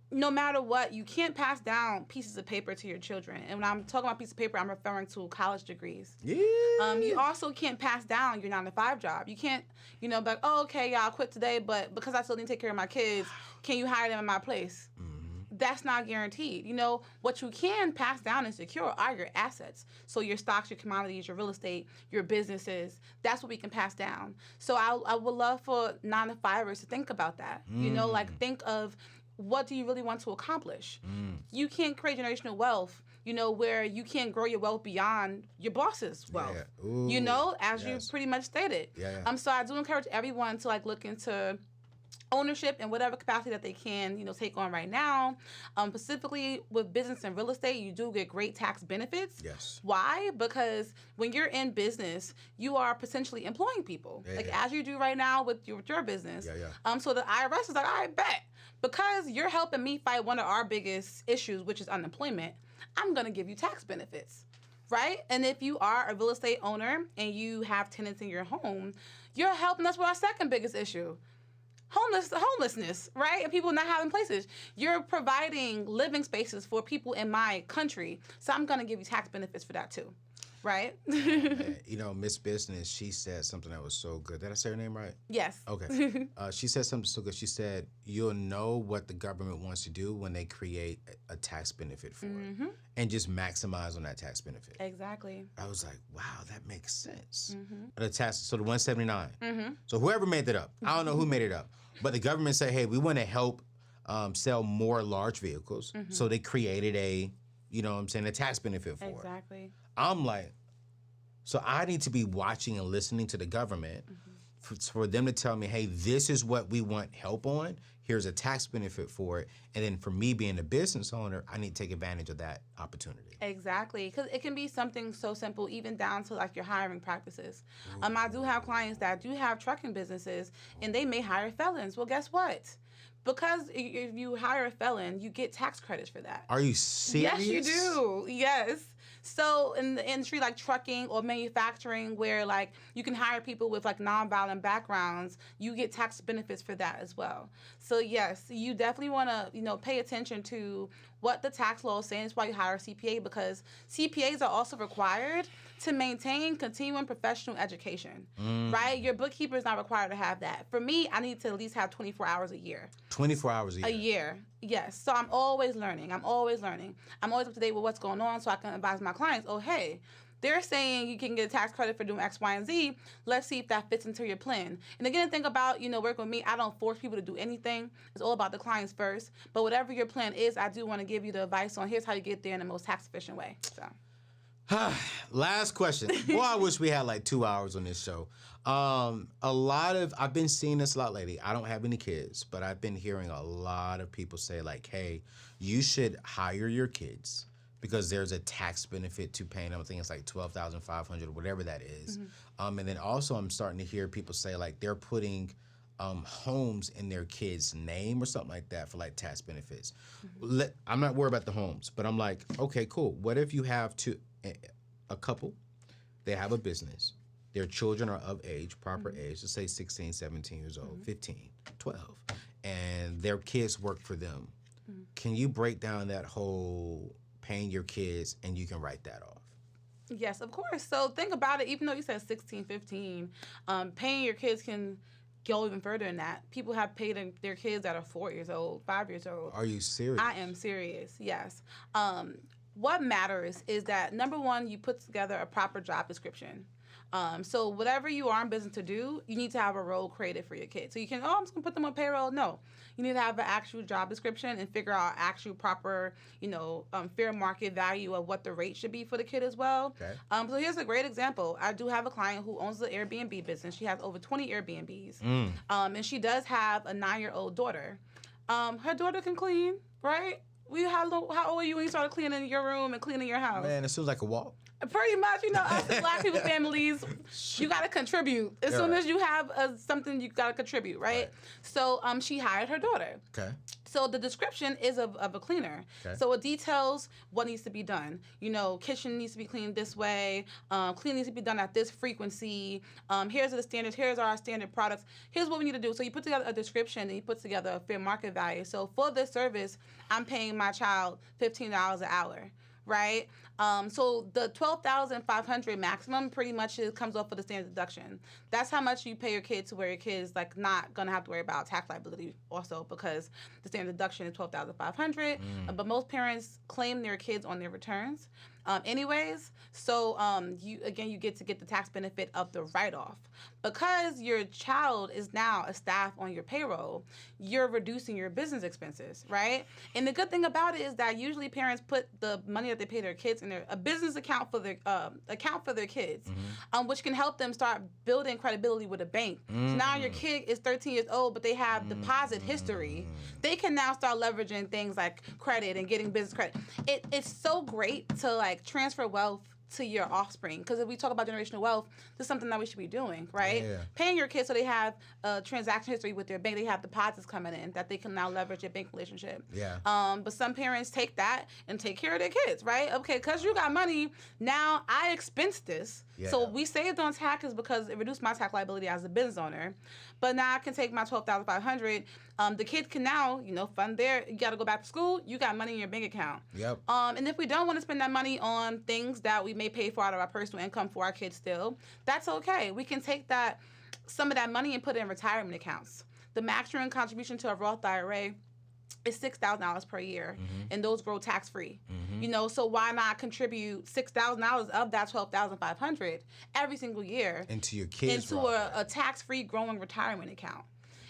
no matter what, you can't pass down pieces of paper to your children. And when I'm talking about pieces of paper, I'm referring to college degrees. You also can't pass down your 9 to 5 job. You can't, you know, be like, oh, okay, yeah, I'll quit today, but because I still need to take care of my kids, can you hire them in my place? That's not guaranteed. You know, what you can pass down and secure are your assets. So your stocks, your commodities, your real estate, your businesses, that's what we can pass down. So I would love for 9 to 5ers to think about that. You know, like think of, what do you really want to accomplish? You can't create generational wealth, you know, where you can't grow your wealth beyond your boss's wealth, you know, as you pretty much stated. So I do encourage everyone to, like, look into ownership in whatever capacity that they can, you know, take on right now. Specifically with business and real estate, you do get great tax benefits. Why? Because when you're in business, you are potentially employing people, as you do right now with your business. So the IRS is like, all right, bet. Because you're helping me fight one of our biggest issues, which is unemployment, I'm going to give you tax benefits, right? And if you are a real estate owner and you have tenants in your home, you're helping us with our second biggest issue, homelessness, right? And people not having places. You're providing living spaces for people in my country, so I'm going to give you tax benefits for that too, right? You know, Miss Business, she said something that was so good. Did I say her name right? Yes. Okay. She said something so good. She said, you'll know what the government wants to do when they create a tax benefit for it and just maximize on that tax benefit. Exactly. I was like, wow, that makes sense. The tax, so the 179. So whoever made that up, I don't know who made it up, but the government said, hey, we want to help sell more large vehicles. So they created a, you know what I'm saying, a tax benefit for it. Exactly. I'm like, so I need to be watching and listening to the government for them to tell me, hey, this is what we want help on. Here's a tax benefit for it. And then for me being a business owner, I need to take advantage of that opportunity. Exactly. Because it can be something so simple, even down to like your hiring practices. I do have clients that do have trucking businesses and they may hire felons. Well, guess what? Because if you hire a felon, you get tax credits for that. Are you serious? Yes, you do. Yes. So in the industry like trucking or manufacturing where like you can hire people with like nonviolent backgrounds, you get tax benefits for that as well. So yes, you definitely want to, you know, pay attention to what the tax law is saying. That's why you hire a CPA, because CPAs are also required to maintain continuing professional education, right? Your bookkeeper is not required to have that. For me, I need to at least have 24 hours a year. 24 hours a year? A year, yes. So I'm always learning. I'm always up to date with what's going on so I can advise my clients, oh, hey, they're saying you can get a tax credit for doing X, Y, and Z. Let's see if that fits into your plan. And again, think about, you know, working with me. I don't force people to do anything. It's all about the clients first. But whatever your plan is, I do want to give you the advice on here's how you get there in the most tax efficient way. So. Last question. Boy, I wish we had like 2 hours on this show. I've been seeing this a lot lately. I don't have any kids, but I've been hearing a lot of people say like, hey, you should hire your kids because there's a tax benefit to paying them. I think it's like $12,500 or whatever that is. And then also I'm starting to hear people say like they're putting homes in their kids' name or something like that for like tax benefits. I'm not worried about the homes, but I'm like, okay, cool. What if you have a couple, they have a business, their children are of age, proper age, let's say 16, 17 years old, 15, 12, and their kids work for them. Can you break down that whole paying your kids and you can write that off? Yes, of course. So think about it. Even though you said 16, 15, paying your kids can go even further than that. People have paid their kids that are 4 years old, 5 years old. Are you serious? I am serious, yes. What matters is that, number one, you put together a proper job description. So whatever you are in business to do, you need to have a role created for your kids. So you can, I'm just going to put them on payroll. No. You need to have an actual job description and figure out actual proper, fair market value of what the rate should be for the kid as well. Okay. So here's a great example. I do have a client who owns the Airbnb business. She has over 20 Airbnbs. And she does have a 9-year-old daughter. Her daughter can clean, right? How old are you when you started cleaning your room and cleaning your house? Man, it seems like a walk. Pretty much, us as Black people families, you got to contribute. As soon as you have something, you got to contribute, right? So she hired her daughter. Okay. So the description is of a cleaner. Okay. So it details what needs to be done. Kitchen needs to be cleaned this way. Cleaning needs to be done at this frequency. Here's the standards. Here's our standard products. Here's what we need to do. So you put together a description and you put together a fair market value. So for this service, I'm paying my child $15 an hour. Right? So the $12,500 maximum pretty much comes off of the standard deduction. That's how much you pay your kid to where your kid is not gonna have to worry about tax liability also, because the standard deduction is $12,500. But most parents claim their kids on their returns anyways. So you get to get the tax benefit of the write-off. Because your child is now a staff on your payroll, you're reducing your business expenses, right? And the good thing about it is that usually parents put the money that they pay their kids in a business account for their kids, which can help them start building credibility with a bank. So now your kid is 13 years old, but they have deposit history. They can now start leveraging things like credit and getting business credit. It's so great to transfer wealth to your offspring. Because if we talk about generational wealth, this is something that we should be doing, right? Yeah. Paying your kids so they have a transaction history with their bank. They have deposits coming in that they can now leverage your bank relationship. Yeah. But some parents take that and take care of their kids, right? Okay, because you got money, now I expense this. Yeah. So we saved on taxes because it reduced my tax liability as a business owner. But now I can take my $12,500. The kid can now, fund their. You got to go back to school. You got money in your bank account. Yep. And if we don't want to spend that money on things that we may pay for out of our personal income for our kids still, that's okay. We can take some of that money and put it in retirement accounts. The maximum contribution to a Roth IRA is $6,000 per year, and those grow tax free. So why not contribute $6,000 of that $12,500 every single year into your kids' into a tax free growing retirement account?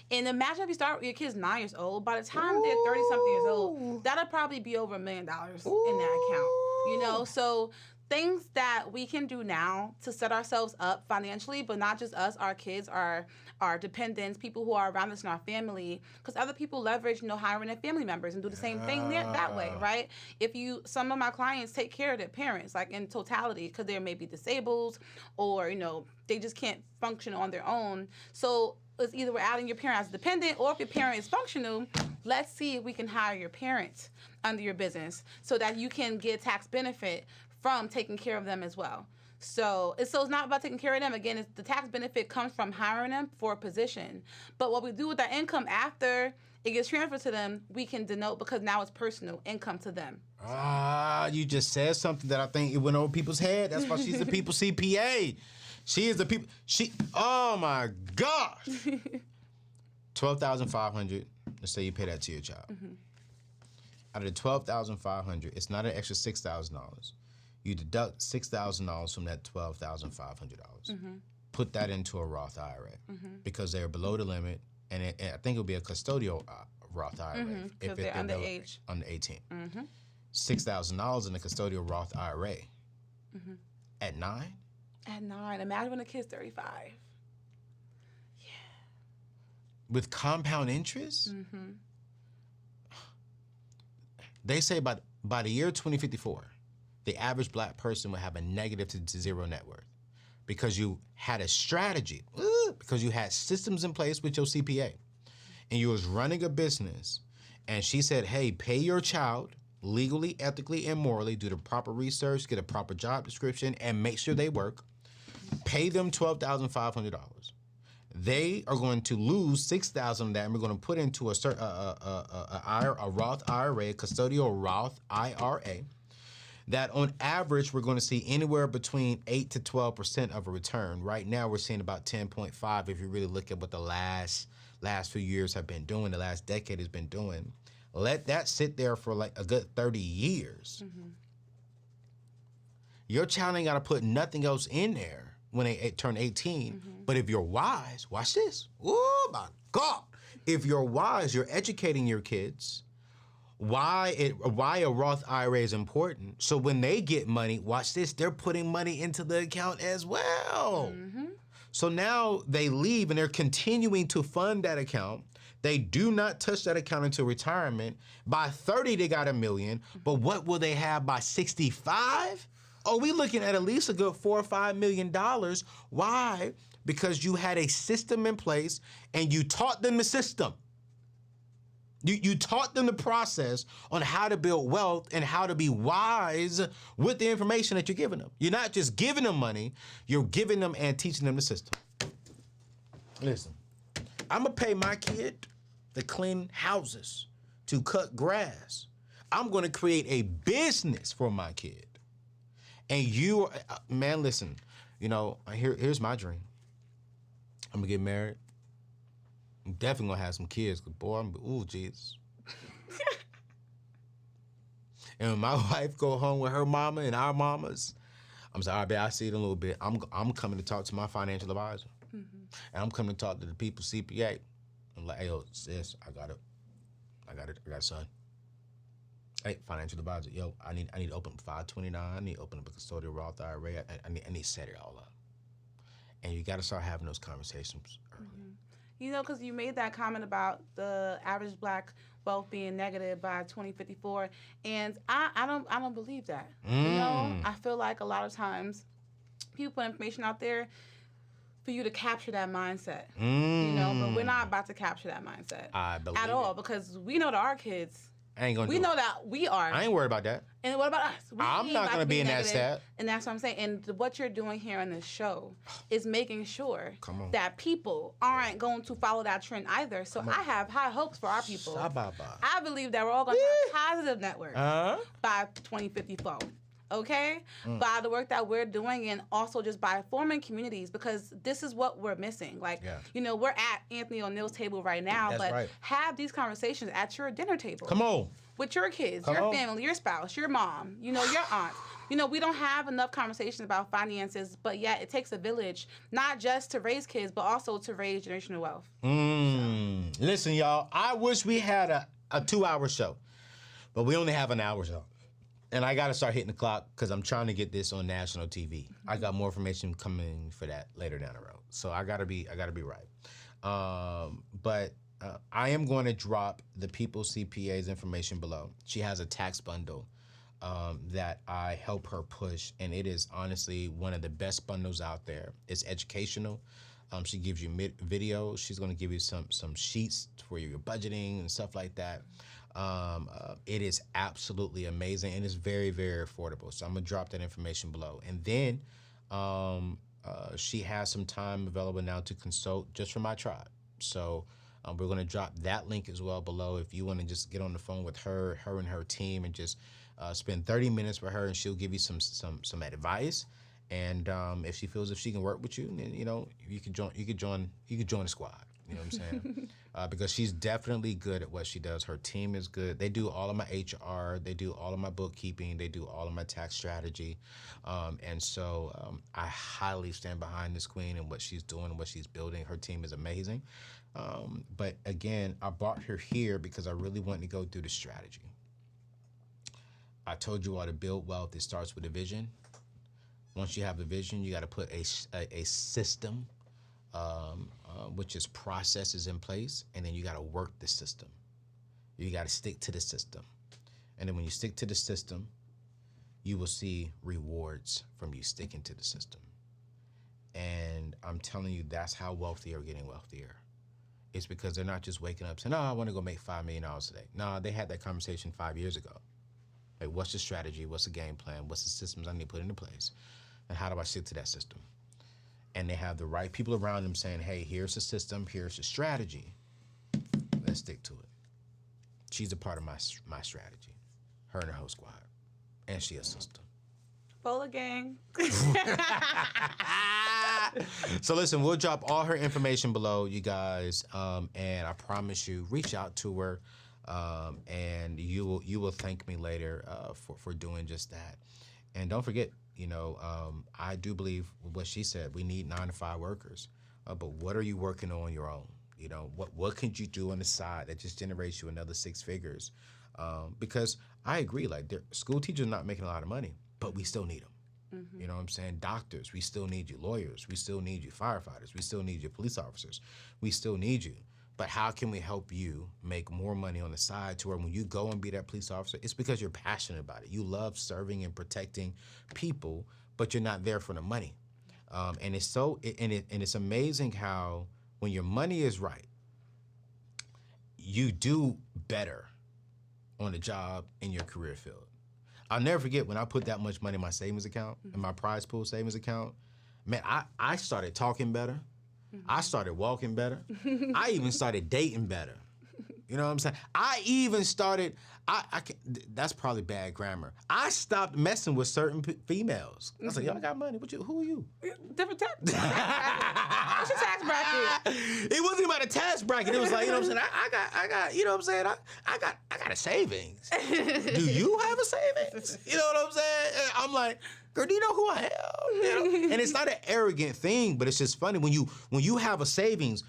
And imagine if you start with your kids 9 years old. By the time they're 30-something years old, that'll probably be over $1 million in that account. So things that we can do now to set ourselves up financially, but not just us, our kids, our dependents, people who are around us in our family, because other people leverage, hiring their family members and do the same thing that way, right? Some of my clients take care of their parents, like in totality, because they may be disabled or, they just can't function on their own. So it's either we're adding your parent as a dependent, or if your parent is functional, let's see if we can hire your parent under your business so that you can get tax benefit from taking care of them as well. So it's not about taking care of them. Again, the tax benefit comes from hiring them for a position. But what we do with that income after it gets transferred to them, we can denote, because now it's personal income to them. You just said something that I think it went over people's head. That's why she's the people CPA. She is the people. Oh my gosh. $12,500. Let's say you pay that to your child. Out of the $12,500, it's not an extra $6,000. You deduct $6,000 from that $12,500. Put that into a Roth IRA because they're below the limit, and I think it'll be a custodial Roth IRA if they're underage. Under 18. $6,000 in a custodial Roth IRA at 9. At 9, imagine when the kid's 35. With compound interest. They say by the year 2054. The average black person will have a negative to zero net worth because you had a strategy, because you had systems in place with your CPA, and you was running a business, and she said, hey, pay your child legally, ethically, and morally, do the proper research, get a proper job description, and make sure they work. Pay them $12,500. They are going to lose $6,000 of that, and we're going to put into a Roth IRA, a custodial Roth IRA, that on average, we're going to see anywhere between 8 to 12% of a return. Right now, we're seeing about 10.5 if you really look at what the last few years have been doing, the last decade has been doing. Let that sit there for like a good 30 years. Your child ain't got to put nothing else in there when they turn 18. But if you're wise, watch this. Oh, my God. If you're wise, you're educating your kids why a Roth IRA is important. So when they get money, watch this, they're putting money into the account as well. So now they leave and they're continuing to fund that account. They do not touch that account until retirement. By 30, they got $1 million. But what will they have by 65? Oh, we looking at least a good $4 or $5 million. Why? Because you had a system in place and you taught them the system. You taught them the process on how to build wealth and how to be wise with the information that you're giving them. You're not just giving them money, you're giving them and teaching them the system. Listen, I'm going to pay my kid to clean houses, to cut grass. I'm going to create a business for my kid. And you, man, listen, here's my dream. I'm going to get married. I'm definitely gonna have some kids, cause boy, Jesus. And when my wife go home with her mama and our mamas, I'm sorry, babe, I'll see it in a little bit. I'm coming to talk to my financial advisor, and I'm coming to talk to the people CPA. I'm like, hey, yo, sis, I got a son. Hey, financial advisor, yo, I need to open up 529. I need to open up a custodial Roth IRA. I need to set it all up. And you got to start having those conversations early. You know, because you made that comment about the average black wealth being negative by 2054, and I don't believe that. You know, I feel like a lot of times people put information out there for you to capture that mindset. You know, but we're not about to capture that mindset I believe at all, because we know that our kids. I ain't gonna. We know that we are. I ain't worried about that. And what about us? I'm not gonna be in that stat. And that's what I'm saying. And what you're doing here on this show is making sure that people aren't going to follow that trend either. So I have high hopes for our people. I believe that we're all going to have positive networks by 2054. Okay? By the work that we're doing, and also just by forming communities, because this is what we're missing. Like, you know, we're at Anthony O'Neill's table right now, but have these conversations at your dinner table. Come on. With your kids, your family, your spouse, your mom, you know, your aunt. You know, we don't have enough conversations about finances, but yet it takes a village, not just to raise kids, but also to raise generational wealth. Listen, y'all, I wish we had a 2-hour show, but we only have an hour show. And I got to start hitting the clock because I'm trying to get this on national TV. I got more information coming for that later down the road. So I gotta be right. But I am going to drop the People's CPA's information below. She has a tax bundle that I help her push, and it is honestly one of the best bundles out there. It's educational. She gives you videos. She's going to give you some sheets for your budgeting and stuff like that. It is absolutely amazing, and it's very, very affordable. So I'm going to drop that information below. And then she has some time available now to consult just for my tribe. So we're going to drop that link as well below if you want to just get on the phone with her and her team, and just spend 30 minutes with her, and she'll give you some advice. And if she feels if she can work with you, then you know you can join the squad. You know what I'm saying? Because she's definitely good at what she does. Her team is good. They do all of my HR. They do all of my bookkeeping. They do all of my tax strategy. And so I highly stand behind this queen and what she's doing, what she's building. Her team is amazing. But again, I brought her here because I really wanted to go through the strategy. I told you all to build wealth. It starts with a vision. Once you have a vision, you got to put a system, which is processes in place, and then you got to work the system. You got to stick to the system. And then when you stick to the system, you will see rewards from you sticking to the system. And I'm telling you, that's how wealthy are getting wealthier. It's because they're not just waking up saying, "Oh, I want to go make $5 million today." No, they had that conversation 5 years ago. Like, what's the strategy? What's the game plan? What's the systems I need to put into place? And how do I stick to that system? And they have the right people around them saying, "Hey, here's the system, here's the strategy. Let's stick to it." She's a part of my strategy, her and her whole squad. And she a sister. Bola gang. So listen, we'll drop all her information below, you guys. And I promise you, reach out to her. And you will thank me later for doing just that. And don't forget, you know, I do believe what she said. We need 9-to-5 workers. But what are you working on your own? You know, what can you do on the side that just generates you another 6 figures? Because I agree, like, school teachers are not making a lot of money, but we still need them. Mm-hmm. You know what I'm saying? Doctors, we still need you. Lawyers, we still need you. Firefighters, we still need you. Police officers, we still need you. But how can we help you make more money on the side to where when you go and be that police officer, it's because you're passionate about it. You love serving and protecting people, but you're not there for the money. And it's amazing how when your money is right, you do better on the job in your career field. I'll never forget when I put that much money in my savings account, in my prize pool savings account, man, I started talking better. I started walking better. I even started dating better. You know what I'm saying? I even started, that's probably bad grammar. I stopped messing with certain females. I was like, "Y'all got money. Who are you?" Different tax bracket. What's your tax bracket? It wasn't about a tax bracket. It was like, you know what I'm saying? I got, you know what I'm saying? I got a savings. Do you have a savings? You know what I'm saying? And I'm like, "Girl, do you know who I am?" You know? And it's not an arrogant thing, but it's just funny when you have a savings.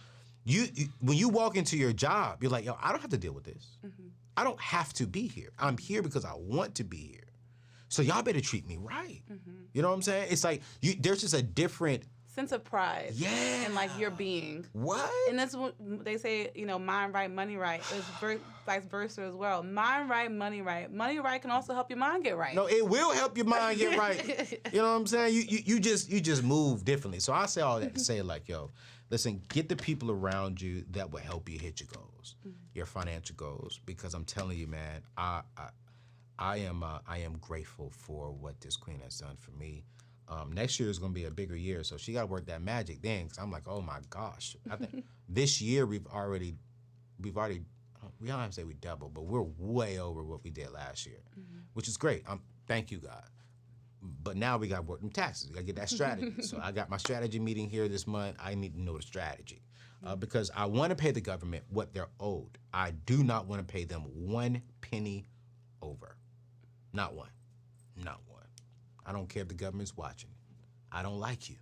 When you walk into your job, you're like, "Yo, I don't have to deal with this. Mm-hmm. I don't have to be here. I'm here because I want to be here. So y'all better treat me right." Mm-hmm. You know what I'm saying? It's like there's just a different sense of pride. Yeah. And like your being. What? And that's what they say, mind right, money right. It's vice versa as well. Mind right, money right. Money right can also help your mind get right. No, it will help your mind get right. You know what I'm saying? You just move differently. So I say all that to say like, yo, listen, get the people around you that will help you hit your goals, your financial goals. Because I'm telling you, man, I am grateful for what this queen has done for me. Next year is going to be a bigger year, so she got to work that magic then. Because I'm like, oh my gosh, I think this year we don't have to say we doubled, but we're way over what we did last year, which is great. Thank you, God. But now we got to work them taxes. We got to get that strategy. So I got my strategy meeting here this month. I need to know the strategy because I want to pay the government what they're owed. I do not want to pay them 1 penny over. Not one. Not one. I don't care if the government's watching. I don't like you.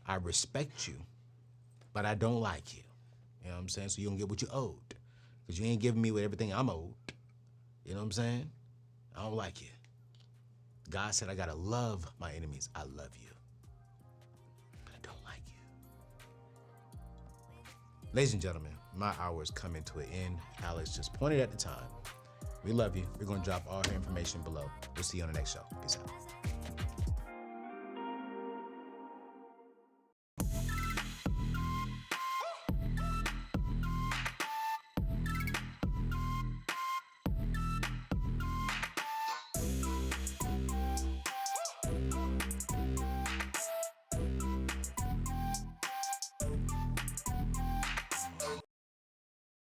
I respect you, but I don't like you. You know what I'm saying? So you don't get what you owed because you ain't giving me with everything I'm owed. You know what I'm saying? I don't like you. God said I got to love my enemies. I love you, but I don't like you. Ladies and gentlemen, my hour is coming to an end. Alex just pointed at the time. We love you. We're going to drop all her information below. We'll see you on the next show. Peace out.